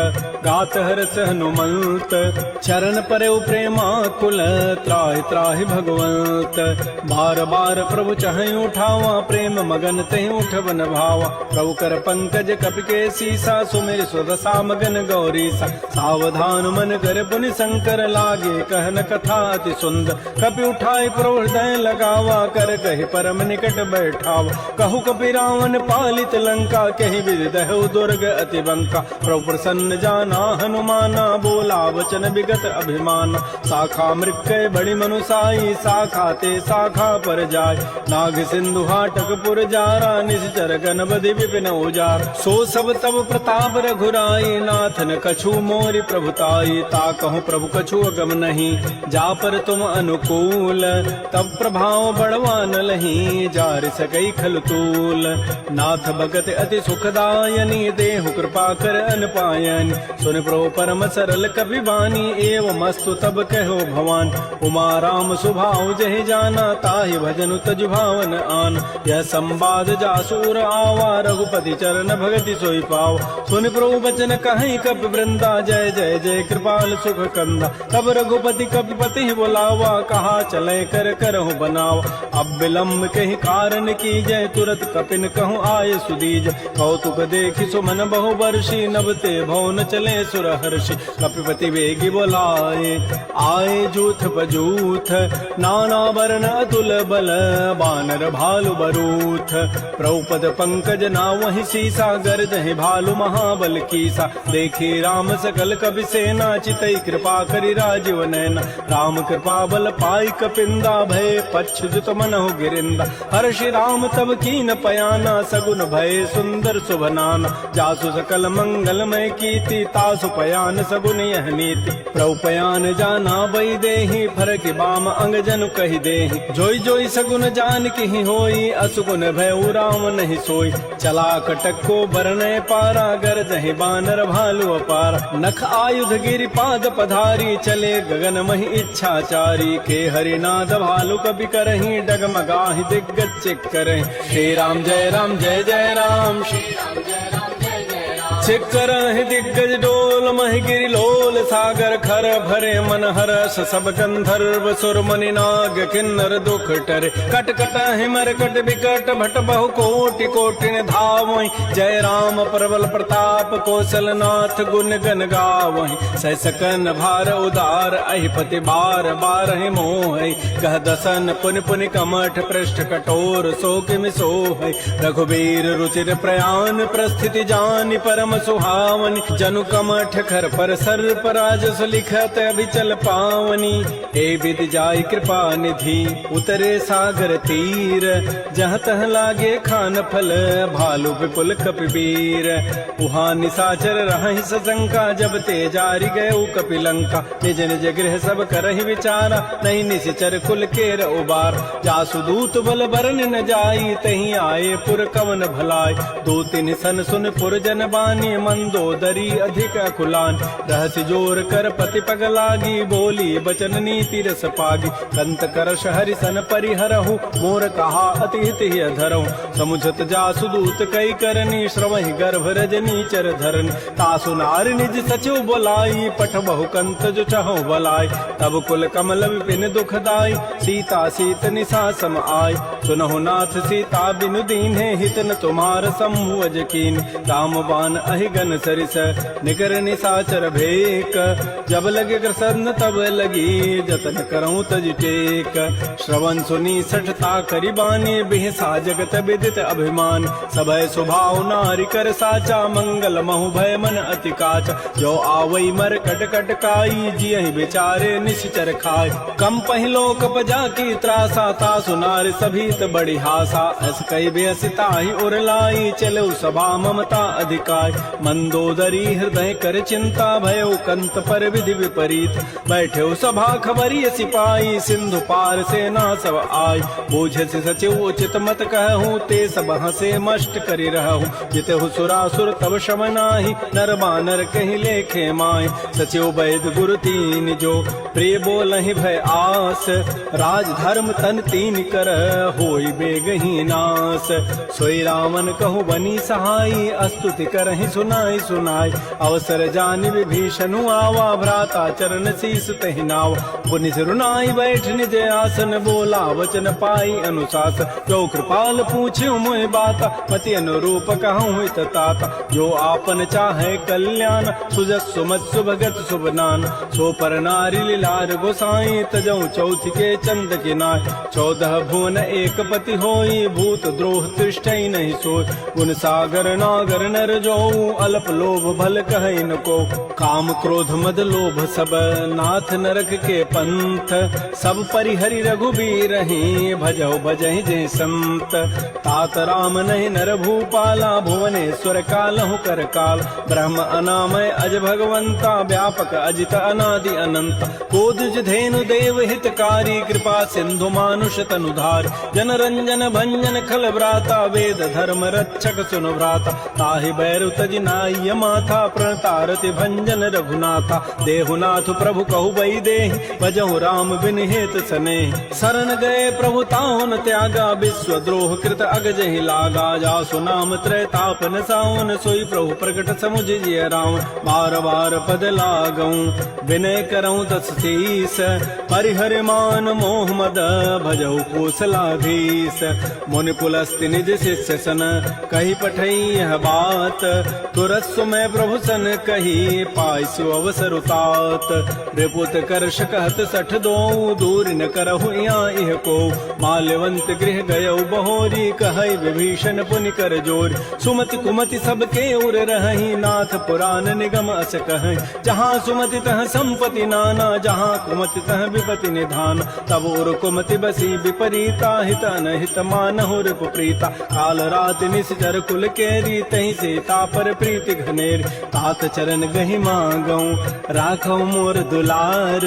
गात हरस हनुमंत। चरण परउ प्रेमा कुल त्राहि त्राहि भगवंत। बार बार प्रभु चहई उठावा प्रेम मगन तहि उठवन भावा। प्रभु कर पंकज कपि के सीसा सुमिर सुदशा मगन गौरीसा। सावधान मन कर पुनि शंकर लागे कहन कथा अति सुंदर। कपि उठाए प्रभु हृदय लगावा कर कहि परम निकट बैठावा। कहु कपि रावण पालित लंका कहि विदहु दुर्ग अति बंका। प्रभु प्रसन्न जाना हनुमाना बोला वचन विगत अभिमान। शाखा मृक्कय बड़ी मनुसाई शाखा ते शाखा पर जाय। नाग सिंधु हाटक पुर जारा निश्चर गण बधि विपिन उजार। सो सब तब प्रताप रघुराई नाथन कछु मोरि प्रभुताई। ता कहूँ प्रभु कछु अगम नहीं जा पर तुम अनुकूल। तब प्रभाव बड़वान लही जार सकई खल तूल। नाथ भगत अति सुखदायनी देहु कृपा कर अनपायन। सुन प्रभु परम सरल कपि बानी एवं मस्तु तब कहो भवान। उमा राम सुभाव जहि जाना ताहि भजनु तज भावन आन। यह संवाद जासूर आवा रघुपति चरण भगति सोई पाव। सुन प्रभु बचन कहीं कपि वृंदा जय जय जय कृपाल सुख कंदा। तब रघुपति कपिपति बुलावा कहा चले कर करहु बनावा। अब विलम्ब कहीं कारण की जय तुरत कपिन कहूँ आय सुदीज। कौतुक देखि सुमन बहु वर्षी नभते भवन चले सुर हर्षि। कपिपति वेगी बोलाए आए जूथ बजूथ। नाना वर्ण अतुल बल बानर भालु बरूथ। प्रभुपद पंकज नावहि सीसा गर्जहि भालु महाबल कीसा। देखी राम सकल कपि सेना चितई कृपा करि राजीव नैना। राम कृपा बल पाई कपिंदा भय पच्छ जुत मनहु गिरिंदा। हर्षि राम तब कीन पयाना सगुन भय सुंदर सुभनाना। जासु सकल मंगलमय कीति तासु पयान सगुन यह नीति। प्रभु पयान जाना बई देहि फरक बाम अंग जनु कहि देहि। जोई जोई सगुन जान की होई असुगुन भय राम नहीं सोई। चला कटक को बरनय पारा गरजहि बानर भालु अपारा। नख आयुध गिरि पाद पधारी चले गगन महि इच्छाचारी। के हरिनाद भालु कपि करहि डगमगाहि दिग्गज चिक करहि। श्री राम जय राम जय जय राम श्री राम जय राम जय जय राम। चिक करहि दिग्गज डोल महि गिरि लोल सागर खर भरे मन हरस सब गंधर्व सुर मुनि नाग किन्नर दुख टरे। कट कटहि मरकट विकट भट बहु कोटि कोटिन धावहि। जय राम प्रबल प्रताप कौशलनाथ गुण गन गावहि। सह सकन भार उदार अहिपति बार बारहि मोहि। कह दसन पुनि पुनि कमठ पृष्ठ कठोर सो किमि सोहि। रघुबीर रुचिर प्रयान प्रस्थिति जानि परम परम सुहावनी। जनु कमठ खर पर सर्प राजस लिखत अभिचल पावनी। ए विधि जाय कृपा निधि उतरे सागर तीर। जहाँ तह लागे खान फल भालु विपुल कपिवीर। उहाँ निशाचर रहहि सशंका जब ते जारी गए कपिलंका। निज निज गृह सब करहि विचारा नहीं निश्चर कुल केर उबार। जासु दूत बल बरन न जाई तहीं आए पुर कवन भलाई। दो तीन सन सुन पुर जन बानी मंदोदरी अधिक अकुलान। रहस्य जोर कर पति पग लागी बोली बचन नीति रस पागी। कंत करश हरि सन परिहरहु मोर कहा अति हित ही अधरहु। समुझत जासु दूत कई करनी श्रवहि गर्भ रजनी चर धरनी। तासु नार निज सचिव बोलाई पठ बहु कंत जो चहु बलाई। तब कुल कमल विपिन दुखदाई सीता सीत निशा सम आय। सुनहु नाथ सीता बिनु दीन्हे हित न तुम्हार शंभु अजकीन। राम बाण अहिगन सरिस निकर निशाचर भेक। जब लगे कृष्ण तब लगी जतन करऊं तज टेक। श्रवण सुनी सठता करी बानी बिहसा जगत विदित अभिमान। सभय स्वभाव नारी कर साचा मंगल महु भय मन अति काचा। जो आवई मर कट कट काई जियहि बेचारे निश्चर खाय। कम पहिलो कपजा की त्रासा तासु नारी सभीत बड़ी हासा। अस कई बेसिता ही उर लाई चलो सभा ममता अधिकाय। मंदोदरी हृदय कर चिंता भयो कंत पर विधि विपरीत। बैठे सभा खबरी सिपाही सिंधु पार सेना सब आय। बूझे से सचिव उचित मत कहूँ ते सब हसे मष्ट करी रहूँ। जितहु सुरासुर तब शम नाही नर बानर कहीं लेखे माय। सचिव वैद गुरु तीन जो प्रिय बोलहि भय आस। राज धर्म तन तीन कर होई बेगही नास। सोई रावण कहु बनी सहाई अस्तुति करहि सुनाई सुनाई। अवसर जानि विभीषणु आवा भ्राता चरण शीस तहि नावा। पुनि सिरुनाई बैठ निज आसन बोला वचन पाई अनुशासन। जो कृपाल पूछ्यो मोहि बाता पति अनुरूप कहूँ हित ताता। जो आपन चाहे कल्याण सुजस सुमत सुभगत सुबनान। सो पर नारी लीलार गोसाई तजऊ चौथ के चंद के नाय। 14 भुवन एक पति होई भूत द्रोह तिष्ठई नहीं सोई। गुण सागर नागर नर जो अल्प लोभ भल कहै न को। काम क्रोध मद लोभ सब नाथ नरक के पंथ। सब परिहरि रघुबीर ही भजौ भजहि जे संत। तात राम नहीं नर भूपाला भुवनेश्वर कालहु कर काल। ब्रह्म अनामय अज भगवंता व्यापक अजित अनादि अनंत। कोदज धेनु देव हितकारी कृपा सिंधु मानुष तनुधार। जन रंजन भंजन खल व्राता वेद धर्म रक्षक सुन भ्राता। ताहि बैरु तज नाय माथा प्रणतारति भंजन रघुनाथा। देहुनाथ प्रभु कहु बई देहि भजहु राम बिन हेत सनेहि। शरण गए प्रभु ताहुन त्यागा विश्व द्रोह कृत अगजहि लागा। जासु नाम त्रैतापन सावन सोई प्रभु प्रकट समुझ जिय रावण। बार बार पद लागऊं विनय करऊं तस शीस। परिहर मान मोह मद भजहु कौशलाधीश। मुनि पुलस्ति निज शिष्य सन कही पठई यह बात। तुरत सुमय प्रभु सन कही पाइसु अवसर उतात। रिपुत कर्ष कहत सठ दो दूर न करहु यहाँ इह को। माल्यवंत गृह गयौ बहोरी कहई विभीषण पुनि कर जोर। सुमति कुमति सबके उर रहहि नाथ पुराण निगम अस कहै। जहाँ सुमति तह संपत्ति नाना जहाँ कुमति तह विपति निधान। तब उर कुमति बसी विपरीता हित अनहित मानहु रिपु प्रीता। काल रात निश्चर कुल केरी तहि सीता पर प्रीति घनेरी। तात चरण गहि मांगऊं राखौ मोर दुलार।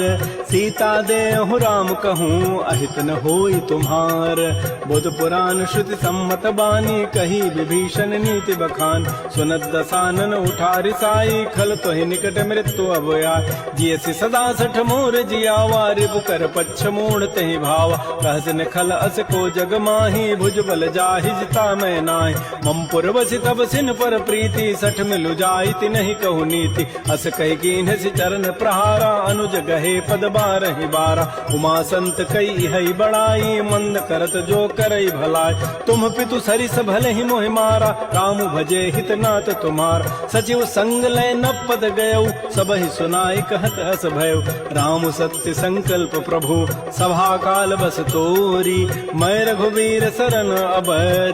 सीता देहु राम कहूँ अहित न होई तुम्हार। बुध पुराण श्रुति सम्मत बानी कही विभीषण नीति बखान। सुनत दसानन उठारि साई खल तोहि निकट मृत्यु अब आय। जियसि सदा सठ मोर जियावा रिपु कर पच्छ मोड़ तहि भावा। कहसन खल अस को जग माही भुज बल जाहि जिता मैं नाहि। मम पुर बसि तब सिन पर प्रीति सठ मिलु जाइति नहीं कहु नीति। अस कहि कीन्हसि चरण प्रहारा अनुज गहे पद बारहि बारा। उमा संत कई हई बड़ाई मंद करत जो करई भलाई। तुम पितु सरिस भले ही मोहि मारा राम भजे हित नाथ तुम्हारा। सचिव संग लय न पद गयऊ सबहि सुनाई कहत अस भयऊ। राम सत्य संकल्प प्रभु सभा काल बस तोरी। मैं रघुवीर शरण अब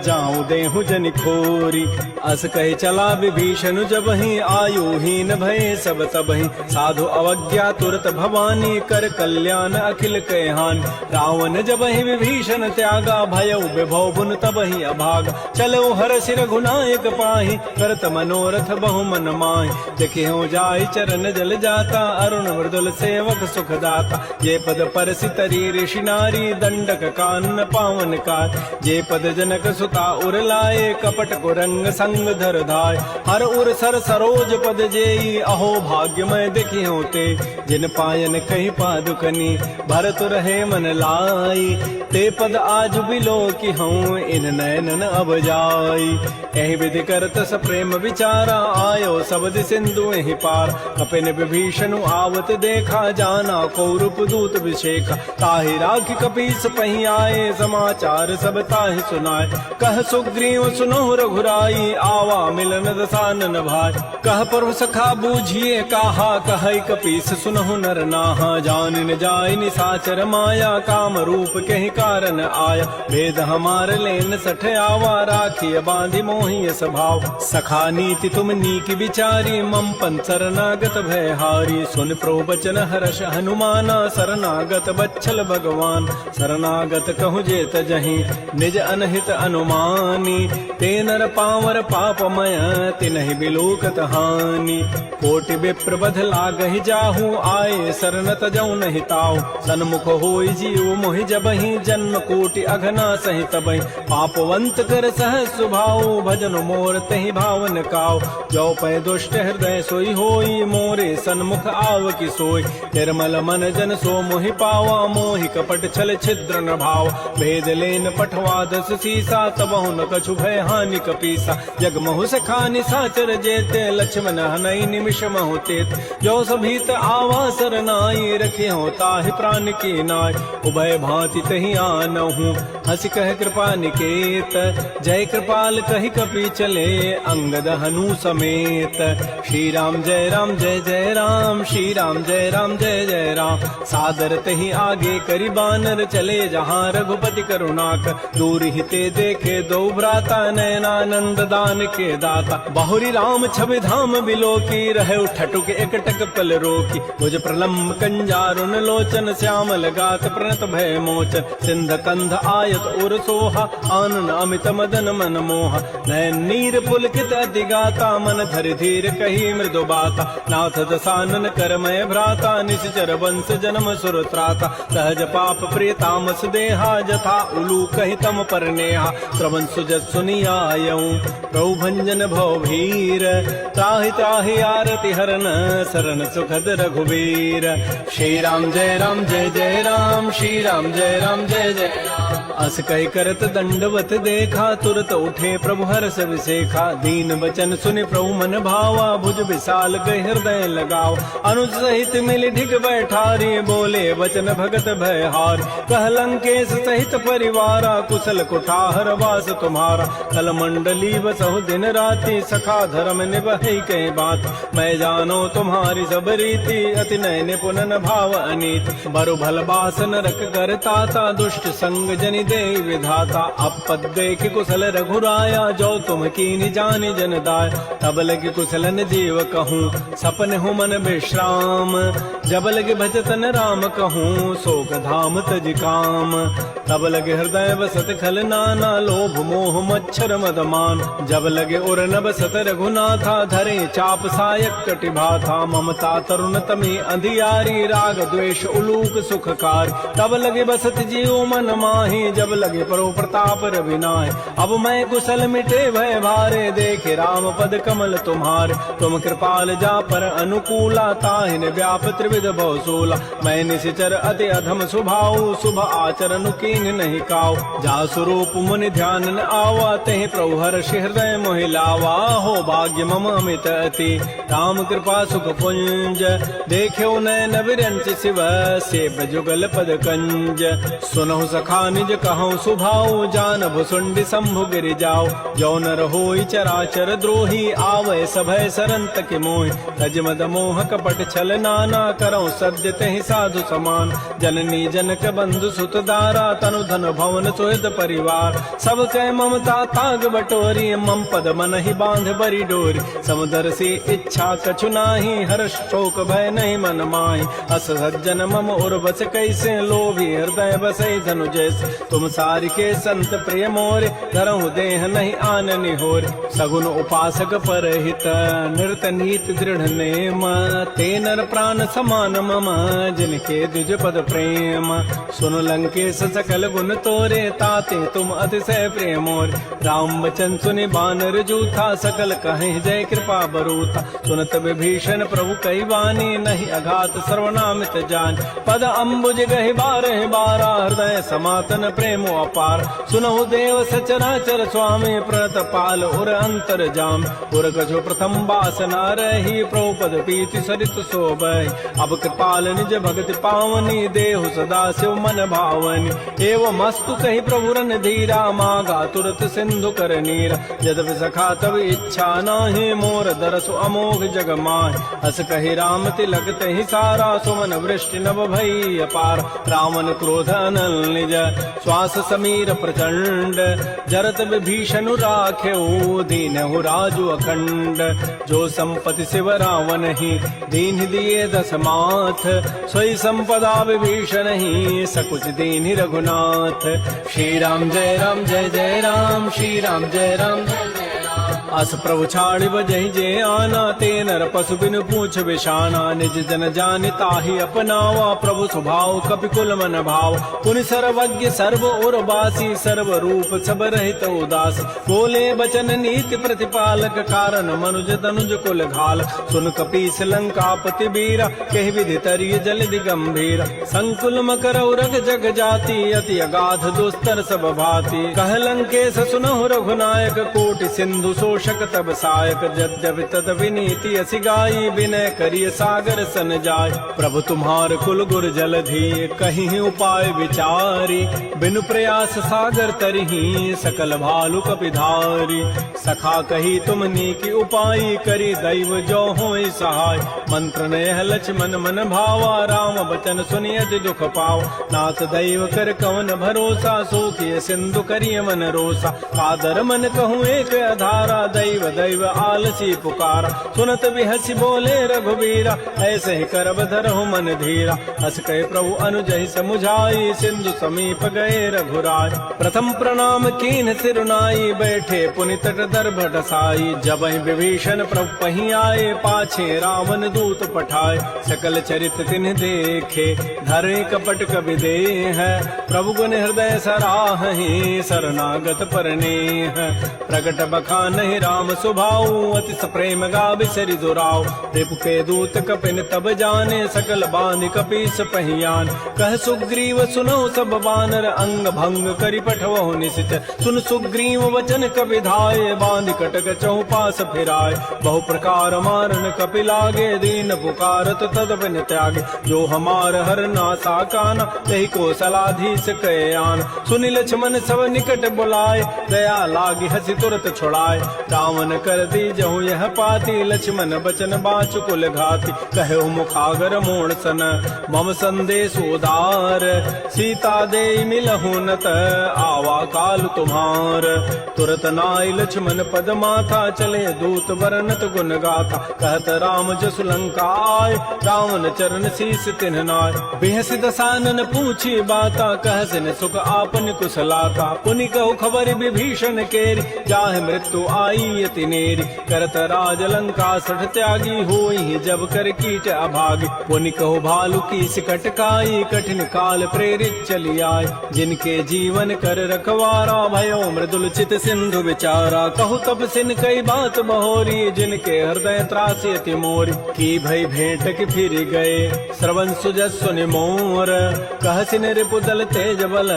जाऊं देहु जनि खोरी। अस कहे चला विभीषण जबहि आयुहीन भय सब तबहि साधु अवज्ञा तुरत भवानी कर कल्याण अखिल कहान रावण जबहि विभीषण त्यागा भयउ विभव बुन तबहि अभाग चलो हर सिर गुनायक पाहि करत मनोरथ बहु मन माहि देखियो जाय चरण जल जाता अरुण मृदुल सेवक सुखदाता ये पद परसि तरी ऋषि नारी दंडक कानन पावन कार जे पद जनक सुता उर लाए कपट को रंग संग धर धाय हर उर सर सरोज पद जेई अहो भाग्यमय देखि होते जिन पायन कही पादुकनी भरत रहे मन लाई ते पद आज बिलो की हूँ इन नयनन अब जाई एहि विधि करत स प्रेम विचारा आयो सबद सिंधु एहि पार कपिन विभीषण आवत देखा जाना कौरूप दूत विषेखा ताहि राखि कपीस पही आए समाचार सब ताहि सुनाए कह सुग्रीव सुनो रघुराई आवा मिलन दसानन भाई कह प्रभु सखा बूझिए कहा कह कपीस सुनहु नर नाहा जान न जाय निसाचर माया काम रूप कहि कारण आया भेद हमार लेन सठ आवा राखिय बांधि मोहि स्वभाव सखा नीति तुम नीक विचारी मम पन शरणागत भय हारी सुन प्रभु बचन हर्ष हनुमाना शरणागत बच्छल भगवान शरणागत कहु जेत जहि निज अनहित अनुमानी ते नर पावर पापमय तिनहि बिलोकत हानि कोटि विप्र बध लागहि जाहु आए शरण तजौ नहि ताऊ सन्मुख होई जीव मोहि जबहि जन्म कोटि अघना सहि तबहि पापवंत कर सह सुभाऊ भजन मोर तहि भावन काऊ जो पै दुष्ट हृदय सोई होई मोरे सन्मुख आव की सोई निर्मल मन जन सो मोहि पावा मोहि कपट छल छिद्र न भाव भेद लेन पठवा दस सीसा तबहु न कछु भय हानि कपीसा जग महु सखानि साचर जेते लक्ष्मण हनई निमिष महु तेत जो सभीत आवा सरनाई रखे हो ताहि प्राण की नाय उभय भांति तहि आनहु हंस कह कृपा निकेत जय कृपाल कहि कपि चले अंगद हनु समेत श्री राम जय जय राम श्री राम जय जय राम सादर तहि आगे करि बानर चले जहाँ रघुपति करुणाक दूर हिते देखे दो भ्राता नयनानंद दान के दाता बाहुरी राम छवि धाम बिलो की रहे ठटुक एकटक पल रोकी मुझ प्रलम्ब कंजारुन लोचन श्यामल गात प्रणत भय मोचन सिंध कंध आयत उर सोहा आनन अमित मदन मन मोहा नयन नीर पुलकित अति गाता मन धरि धीर कही मृदु बाता नाथ दसानन करमय भ्राता निश्चर वंश जन्म सुर त्राता सहज पाप प्रिय तामस देहा जथा उलू कहि तम पर नेहा श्रवण सुजत सुनियायऊ प्रभु भंजन भव भीर त्राहि त्राहि आरति हरन शरण सुखद रघुवीर श्री राम जय जय राम श्री राम जय जय राम अस कहि करत दंडवत देखा तुरत उठे प्रभु हर्ष विसेखा दीन वचन सुनि प्रभु मन भावा भुज विशाल गए हृदय लगाओ अनुज सहित मिल ढिग बैठारी बोले वचन भगत भय हार कह लंकेश सहित परिवारा कुशल कुठार वास तुम्हारा कल मंडली बसहु दिन राति सखा धर्म निभहि कहीं बात मैं जानो तुम्हारी सब रीति अति नय निपुण भाव अनीति बरु भल बास नरक करता ता दुष्ट संग जनि दे विधाता अपद देख कुशल रघुराया जो तुम कीनि जानि जन दाय तब लग कुशलन जीव कहूँ सपन हो मन विश्राम जब लगे भजतन राम कहूँ शोक धाम तज काम तब लगे हृदय बसत खल नाना लोभ मोह मच्छर मदमान जब लगे उर न बसत रघुनाथा धरे चाप सायक कटिभा था ममता तरुण तमी अंधियारी राग द्वेष उलूक सुखकार तब लगे बसत जीव मन माही जब लगे परो प्रताप रविनाय अब मैं कुशल मिटे भय भारे देखे राम पद कमल तुम्हारे तुम कृपाल जा पर अनुकूला ताहिन व्याप त्रिविध भव सोला मैं निशिचर अति अधम स्वभाव शुभ आचरण कीन नहीं काव जा स्वरूप मुनि ध्यान न आवा तेहि प्रभु हर्ष हृदय मोहि लावा हो भाग्य मम अमित अति राम कृपा सुख पुंज देखो नयन विरंच शिव सेव जुगल पद कंज सुनहु सखा निज कहूँ सुभाऊ जान भुसुंडी शंभु गिरि जाओ जो नर होई चराचर द्रोही आवै सभय सरंत के मोहि तज मद मोह कपट छल नाना करौ सद्य तेहि साधु समान जननी जनक बंधु सुत दारा तनु धन भवन सुहृद परिवार सब कह ममता ताग बटोरी मम पद मन ही बांध बरी डोरी। समुद्र से इच्छा कछु नाही, हर्ष शोक भय नहीं मन माही। अस सज्जन मम उर बस कैसे, लोभी हृदय बसई धनु जैसे। तुम सारि के संत प्रिय मोरे, धरहु देह नहीं आन निहोरे। सगुन उपासक परहित, निरत नीति दृढ़ नेम। ते नर प्राण समान मम, जिनके द्विज पद प्रेम। सुन लंकेश सकल गुण तोरे, ताते तुम अतिशय प्रिय मोरे। राम वचन सुनि बानर जूथा, सकल कहें जय कृपा बरूथा। सुनत विभीषण प्रभु कई वाणी, नहीं अघात सर्वनामित जान। पद अम्बुज गहि बारह बारा, हृदय समातन प्रेम अपार। सुनहु देव सचराचर स्वामी, प्रणत पाल उर अंतर जाम। उर कछु प्रथम वासना रही, प्रभुपद प्रीति सरित शोभै। अब कृपाल निज भगति पावनी, देहु सदा शिव मन भावनी। एवं मस्तु कही प्रभु रन धीरा, मागा तुरत सिंधु कर नीरा। यद्यपि सखा तब इच्छा नाही, मोर दरसु अमोघ जग माहि। अस कही राम तिलक तहि सारा, सुमन वृष्टि नभ भई अपार। रावण क्रोध अनल निज, श्वास समीर प्रचंड। जरत विभीषण राखेऊ, दीनहु राजु अखंड। जो संपत्ति शिव रावण ही, दीन दिए दस माथ। सोई संपदा विभीषण ही, सकुच दीन रघुनाथ। श्री राम जय राम जय जय राम, श्री राम जय राम जय जय राम। अस प्रभु छाड़ बजहि जे आना, ते नर पशु बिन पूछ विषाना। निज जन जानि ताहि अपनावा, प्रभु स्वभाव कपिकुल मन भाव। पुनि सर्वज्ञ सर्व उर्वासी, सर्व रूप सब रहित उदासी। बोले बचन नीति प्रतिपालक, कारण मनुज तनुज कुल घाल। सुन कपीस लंकापति बीरा, कहि विधि तरिय जलधि गंभीर। संकुल मकर उरग जग जाति, अति अगाध दुस्तर सब भाति। कह लंकेश सुनहु रघुनायक, कोटि सिंधु शोषक तब सायक। यद्यपि तद विनीति असि गाई, विनय करिय सागर सन जाय। प्रभु तुम्हार कुल गुर जलधि, कहीं उपाय विचारी। बिनु प्रयास सागर तरही, सकल भालु कपिधारी। सखा कही तुम नीकी उपाय, करी दैव जो होय सहाय। मंत्र नयह लक्ष्मण मन भावा, राम बचन सुनि अति दुख पाव। नाथ दैव कर कवन भरोसा, सोखिय सिंधु करिय मन रोसा। कादर मन कहूँ एक अधारा, दैव दैव आलसी पुकारा। सुनत बिहसी बोले रघुबीरा, ऐसे ही करब धरहु मन धीरा। हस कहे प्रभु अनुजहि समुझाई, सिंधु समीप गए रघुराय। प्रथम प्रणाम कीन सिरुनाई, बैठे पुनि तट दर्भ ढसाई। जब विभीषण प्रभु पही आए, पाछे रावण दूत पठाए। सकल चरित तिन्ह देखे, धरे कपट कवि देह। प्रभु गुण हृदय सराहि, शरणागत परनेह। प्रगट बखानहि राम सुभाऊ, अतिस प्रेम गावि सरि दुराऊ। रिपु के दूत कपिन तब जाने, सकल बांधि कपीस पहियान। कह सुग्रीव सुनौ सब बानर, अंग भंग करि पठवहु निशिचर। सुन सुग्रीव वचन कपि धाये, बांधि कटक चौपास फिराय। बहु प्रकार मारन कपि लागे, दीन पुकारत तद बिन त्यागे। जो हमार हर नासा काना, तहि को सलाधीस कहे आन। सुनि लक्ष्मण सब निकट बुलाए, दया लागी हसी तुरत छुड़ाए। रावण कर दी जहु यह पाती, लक्ष्मण बचन बाचु कुल घाती। कहो मुखागर मोण सन, मम संदेश उदार। सीता दे मिलहु नत, आवा काल तुम्हार। तुरत नाई लक्ष्मण पद माथा, चले दूत बरनत गुण गाथा। कहत राम जसु लंका आय, रावण चरण शीस तिन्ह नाय। बिहसि दसानन पूछी बाता, कहसिन सुख आपन कुशलाता। पुनि कहु खबर विभीषण केरी, जाहि मृत्यु आई अति नेरी। करत राज लंका सठ त्यागी, होई जब कर कीट अभागी। पुनि कहो भालु की सिकट काई, कठिन काल प्रेरित चली आय। जिनके जीवन कर रखवारा, भयो मृदुल चित सिंधु विचारा। कहु तब सिन कई बात बहोरी, जिनके हृदय त्रासी अति मोरी। की भई भेंट की फिर गए, श्रवण सुजस सुनि मोर। कहसिन रिपु दल तेज बल,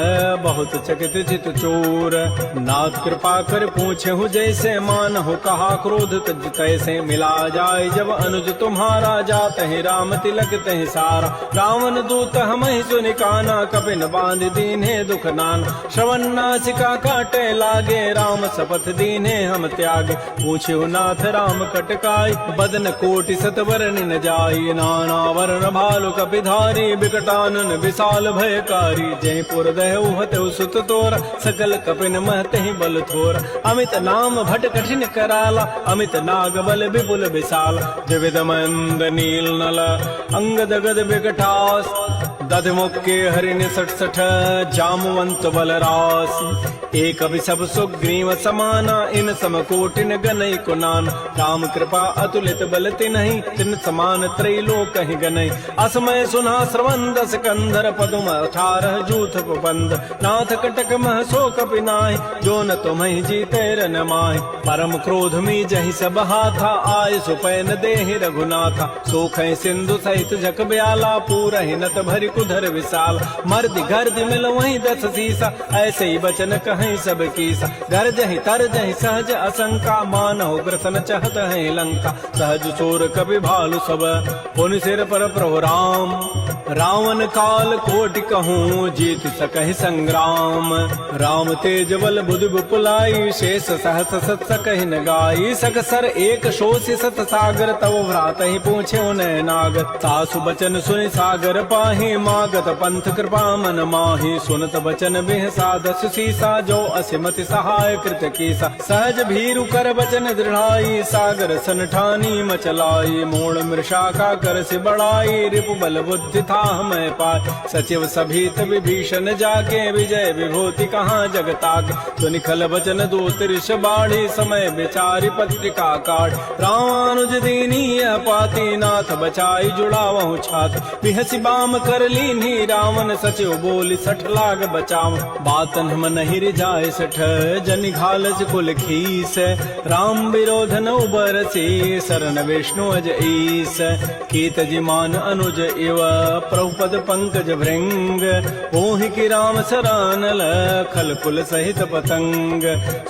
बहुत चकित चित चोर। नाथ कृपा कर पूछे हूँ जैसे, मान हो कहा क्रोध तज तैसे। मिला जाय जब अनुज तुम्हारा, जात है राम तिलक तहि सारा। रावण दूत हम ही सुनि काना, कपिन बांध दीन्हे दुख नाना। श्रवण नासिका काटे लागे, राम शपथ दीन्हे हम त्यागे। पूछ्यो नाथ राम कटकाई, बदन कोटि सत वरन न जाई। नाना वरण भालु कपिधारी, विकटानन विशाल भयकारी। जयपुर दहु हतु सुत तोरा, सकल कपिन महते बल थोरा। अमित नाम भटक कठिन कराला, अमित नाग बल विपुल विशाल, द्विविध मंद नील नल, अंगद गद विकटास, दध मुक्के हरिण 66 जामवंत बलरास, एक अभिसभ सुग्रीव समाना, इन समकोटिन गनई कुनान, राम कृपा अतुलित बल तिन्हि, तिन समान त्रैलोक ही गनई, असमय सुना श्रवण दस कंधर, पदुम 18 जूथ कुबंध, नाथ कटक मह सो कपि नाहि, जो न तुम्हि जीते रन माहि, परम क्रोध मी जहि सब हाथा, आय सुपैन देहि रघुनाथा, सोख सिंधु सहित जग ब्याला, पूरहि नत भरि कुधर विशाल, मर्दि गर्दि मिल वहीं 10 सीसा, ऐसे ही बचन कहीं सब कीसा, गर्जहि तरजहि सहज असंका, मानहु ग्रसन चहत है लंका, सहज चोर कपि भालु सब, पुनि सिर पर प्रभु राम, रावण काल कोटि कहूँ जीत सकहि संग्राम, राम तेज बल बुद्धि विपुलाई, शेष सहस सत सकहि न गाई, सकसर एक शोषि सत सागर, तव भ्रात ही पूछे उन्हें नाग, सासु बचन सुनि सागर पाहि, मागत पंथ कृपा मन माहि, सुनत बचन बिह साधस सीसा, जो असिमति सहाय कृत कीसा, सहज भीरु कर बचन दृढ़ाई, सागर सन ठानी मचलाई, मूल मृषा का कर से बढ़ाई, रिपु बल बुद्धि था मैं पाय, सचिव सभीत विभीषण जाके, विजय विभूति कहाँ जगताक, सुनिखल बचन दो तिरिश बाढ़ी, समय विचारी पत्रिका काट, रामानुज दीनी पाती, नाथ बचाई जुड़ावहु छात, बिहसी बाम कर लीन्ही, रावण सचिव बोली 60 लाख बचाव, बातन हम नहीं रिजाए 60 जनि घालज कुल खीस, राम विरोध न उबरसी, शरण विष्णु अज ईस, कीत जिमान अनुज इव, प्रभुपद पंकज भृंग, ओहि की राम सरानल, खल कुल सहित पतंग,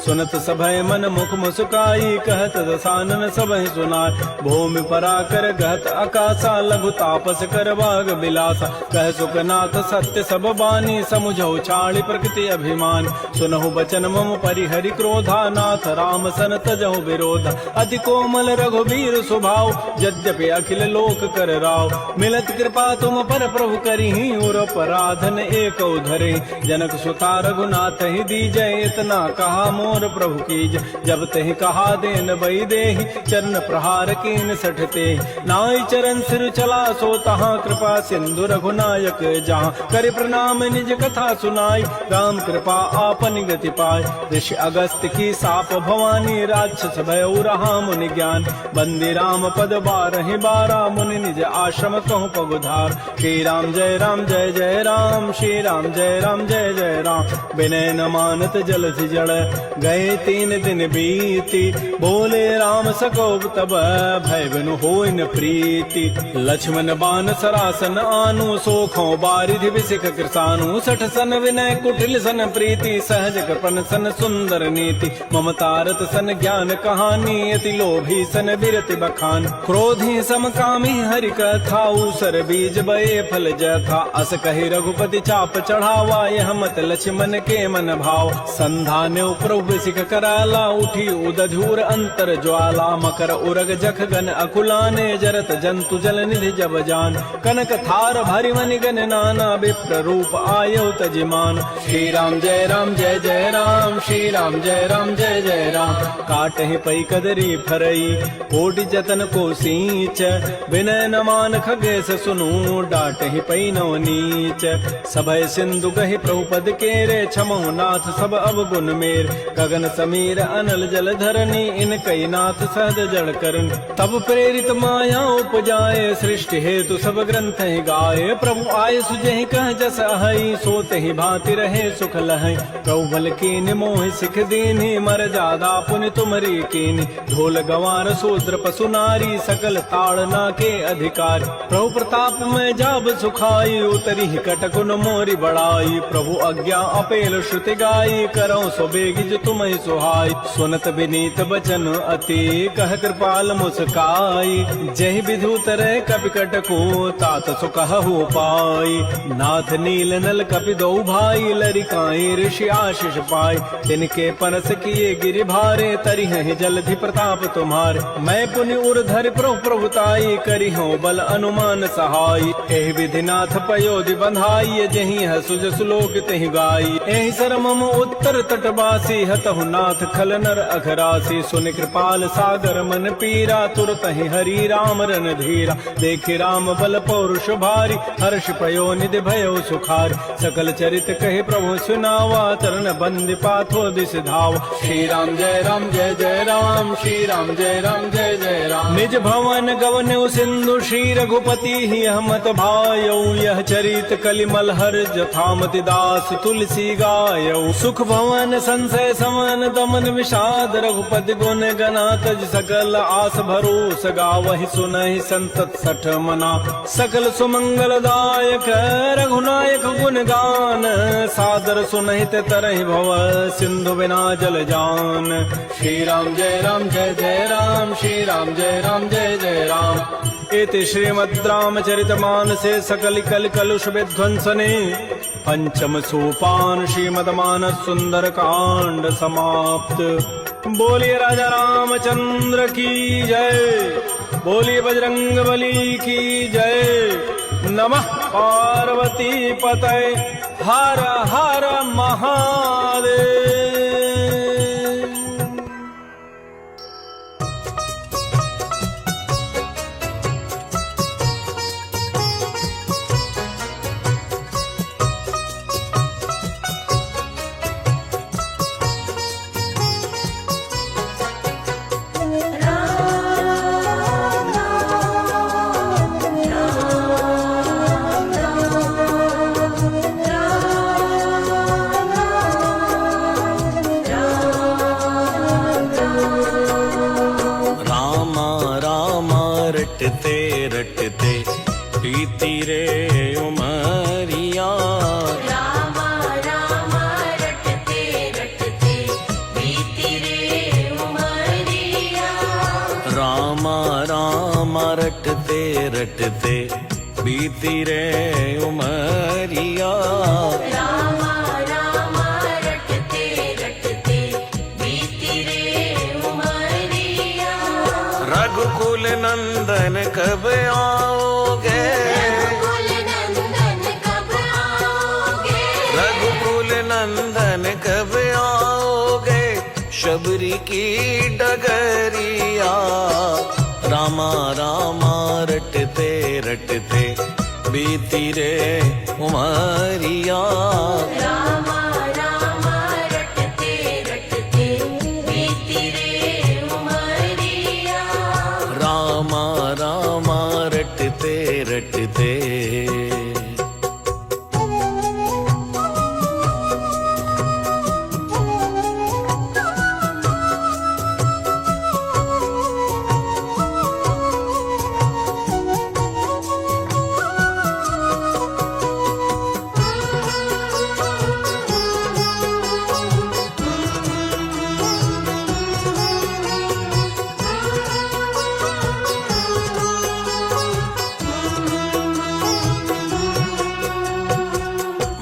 सुनत सभय मन मुख मुस्काई, कहत दसानन सबहि सुनाय, भूमि पराकर गहत आकाशा, लघु तापस कर बाग बिलासा, कह सुखनाथ सत्य सब बानी, समुझौ छाड़ी प्रकृति अभिमान, सुनहु बचन मम परिहरि क्रोधा, नाथ राम सन तजहु विरोधा, अति कोमल रघुबीर स्वभाव, यद्यपि अखिल लोक कर राव, मिलत कृपा तुम पर प्रभु करिहि, उर पराधन एक धरे, जनक सुता रघुनाथ ही दीजय, इतना कहा मोर प्रभु कीज, जब तहि कहा देन बई देहि, चरण प्रहार कीन 60 ते, नाई चरण सिर चला सो तहाँ, कृपा सिंधु रघुनायक जहाँ, कर प्रणाम निज कथा सुनाई, राम कृपा आपन गति पाय, ऋषि अगस्त की साप भवानी, राक्षस भय रहा मुनि ज्ञान, बंदी राम पद 12 मुनि निज आश्रम कहूँ पगुधार, श्री राम जय जय राम, श्री राम जय जय राम, विनय न मानत जलधि जड़, गए 3 दिन बीती, बोले राम सकोप तब, भय बिनु होय न प्रीति, लक्ष्मण बान सरासन आनु, सोखों बारिधि विसिख कृसानु, 60 सन विनय कुटिल सन प्रीति, सहज कृपन सन सुंदर नीति, ममतारत सन ज्ञान कहानी, अति लोभी सन विरति बखान, क्रोधी समकामी हरि कथा, उसर बीज बये फल जथा, अस कहि रघुपति चाप चढ़ावा, यह मत लक्ष्मण के मन भाव, संधाने प्रभु सिख कराला, उठी उदधूर अंतर ज्वाला, मकर उरग जख गन अकुलाने, जरत जंतु जल निधि जब जान, कनक थार भरि मनि गन नाना, विप्र रूप आयो तजिमान, श्री राम जय राम, श्री राम जय जय राम, काटहि पै कदरी फरई, कोटि जतन को सींच, विनय न मान खगेश सुनु, डाटहि पै नव नीच, सभय सिंधु गहि प्रभुपद केरे, क्षमहु नाथ सब अवगुण मेर, गगन समीर अनल जल धरनी, इन कई नाथ सहज जड़ करन, तब प्रेरित माया उपजाए, सृष्टि हेतु सब ग्रंथ ही गाए, प्रभु आय सुजहि कह जस अहै, सोते ही भांति रहे सुख लहै, प्रभु बल कीन मोहि सिख दीन्हि, मर जादा पुनि तुमरी कीन्हि, ढोल गंवार शूद्र पशु नारी, सकल ताड़ना के अधिकार, प्रभु प्रताप में जाब सुखाई, उतरी कटकुन मोरी बड़ाई, प्रभु आज्ञा अपेल श्रुति गाई, करौ सो बेगिज तुम्हि सुहाई, सुनत विनीत बचन अति, कह कृपाल मुस्काई, जहि विधु तरह कपि कटको, तात सुकहु पाई, नाथ नील नल कपि दो भाई, लरिकाई ऋषि आशीष पाई, तिनके परस किए गिरि भारे, तरिहि जलधि प्रताप तुम्हारे, मैं पुनि उर्धर प्रभुताई, करी हूँ बल अनुमान सहाई, एहि विधि नाथ पयोधि बंधाई, जहि सुज सुलोक तहि गाई, एहि सर मम उत्तर तटवासी, हतहु नाथ खल न कर अखरासी सुन कृपाल सागर मन पीरा तुरत ही हरि राम रन धीरा देखे राम बल पौरुष भारी हर्ष पयो निधि भयो सुखारी सकल चरित कहे प्रभु सुनावा चरण बंद पाथो दिस धावा श्री राम जय राम श्री राम जय जय राम। निज भवन गवन सिंधु श्री रघुपति ही हमत भायौ यह चरित कलिमल हर जथामति दास तुलसी गायौ सुख भवन संशय समन दमन विषाद रघुपति गुण गना तज सकल आस भरोस गावहि सुनहि संतत सठ मना सकल सुमंगल दायक रघुनायक गुण गान सादर सुनहित तरहि भव सिंधु बिना जल जान श्री राम जय राम श्री राम जय राम। इति श्रीमद् रामचरितमानसे सकल कल कलुष विध्वंसने पंचम सोपान श्रीमद्मानस सुंदर कांड समाप्त। बोलिए राजा रामचंद्र की जय, बोलिए बजरंगबली की जय। नमः पार्वती पतये हर हर महादेव। रटते रटते बीती रे उमरिया रामा रामा रटते रटते बीती रे उमरिया रामा रामा रटते रटते बीती रे उमरिया रामा रामा रटते रटते बीती रे उमरिया रघुकुल नंदन कब आओगे रघुकुल नंदन कब आओगे रघुकुल नंदन कब आओगे शबरी की डगरिया रामा रामा रटते रटते बीती रे उमरिया रामा रामा रटते रटते बीती रे उमरिया रामा रामा रटते रटते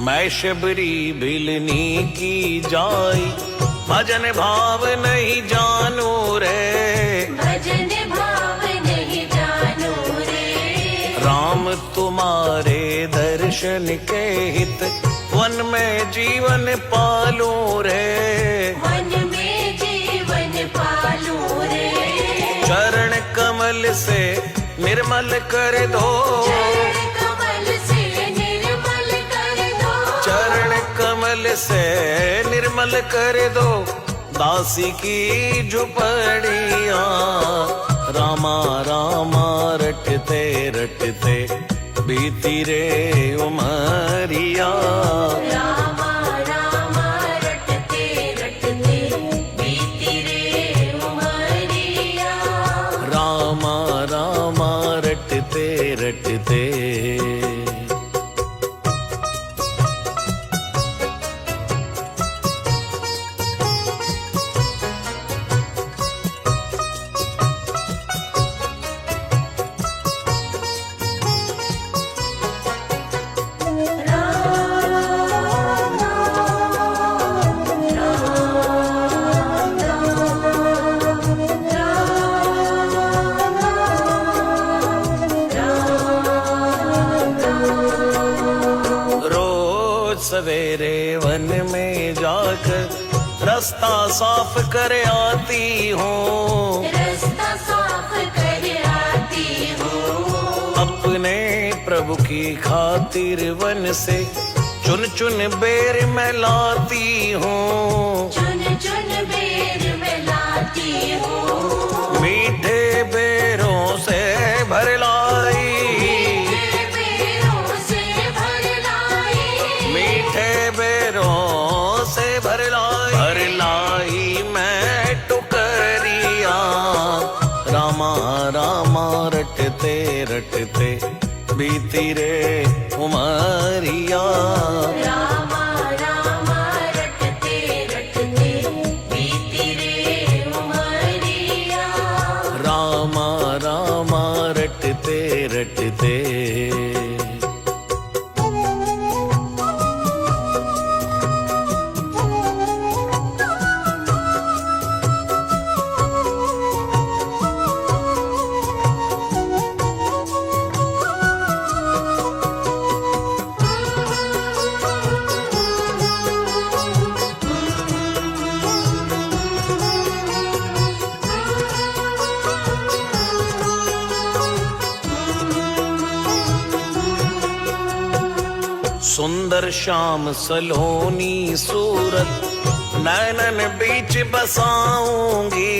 मैं शबरी भिलनी की जाई भजन भाव नहीं जानू रे भजन भाव नहीं जानू रे राम तुम्हारे दर्शन के हित वन में जीवन पालू रे वन में जीवन पालू रे चरण कमल से निर्मल कर दो चरण कमल से निर्मल कर दो चरण कमल से निर्मल कर दो दासी की झुपड़िया रामा रामा रटते रटते बीती रे उमरिया रामा रामा रटते रटते बीती रे उमरिया रामा रामा रटते रटते सवेरे वन में जाकर रास्ता साफ कर आती हूँ, रास्ता साफ कर आती हूँ। अपने प्रभु की खातिर वन से चुन चुन बेर मैं लाती हूँ, चुन चुन बेर में लाती हूँ। मीठे बेरों से भर लाई, बेरों से भर लाई, मीठे बेरों से भर लाई मैं टुकरिया। रामा रामा रटते रटते बीती रे उमरिया, रामा रामा रटते रटते बीती रे उमरिया। रामा रामा रटते रटते। सुंदर श्याम सलोनी सूरत नैनन बीच बसाऊंगी,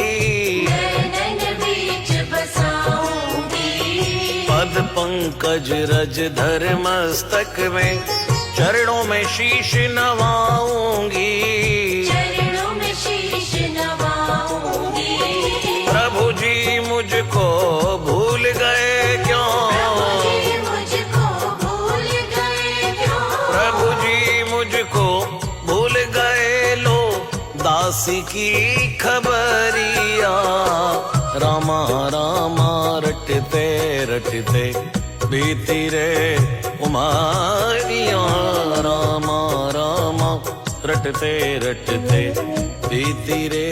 नैनन बीच बसाऊंगी। पद पंकज रज धर मस्तक में चरणों में शीश नवाऊंगी, चरणों में शीश नवाऊंगी। प्रभु जी मुझको भूल गए क्यों, मुझको भूल गए क्यों? प्रभु जी मुझको भूल गए लो दासी की खबरिया। रामा रामा रटते रटते बीती रे उमरिया, रामा रामा रटते रटते बीती रे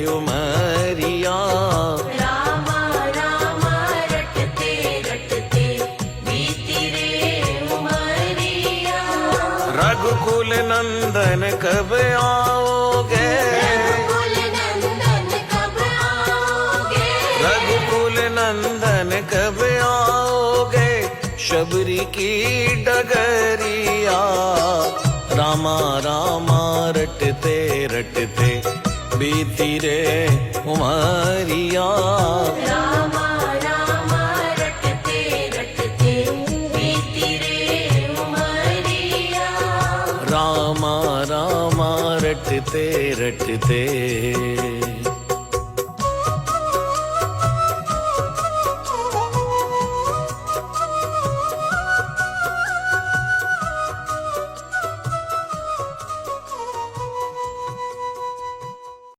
उमरिया। रामा रामा रटते रटते बीती रे उमरिया। रघुकुल नंदन कब आओगे, रघुकुल नंदन कब आओगे? रघुकुल नंदन कब आओगे, शबरी की डगरिया। रामा रामा रटते रटते बीती रे उमरिया, रामा रामा रटते रटते बीती रे उमरिया। रामा रामा रटते रटते।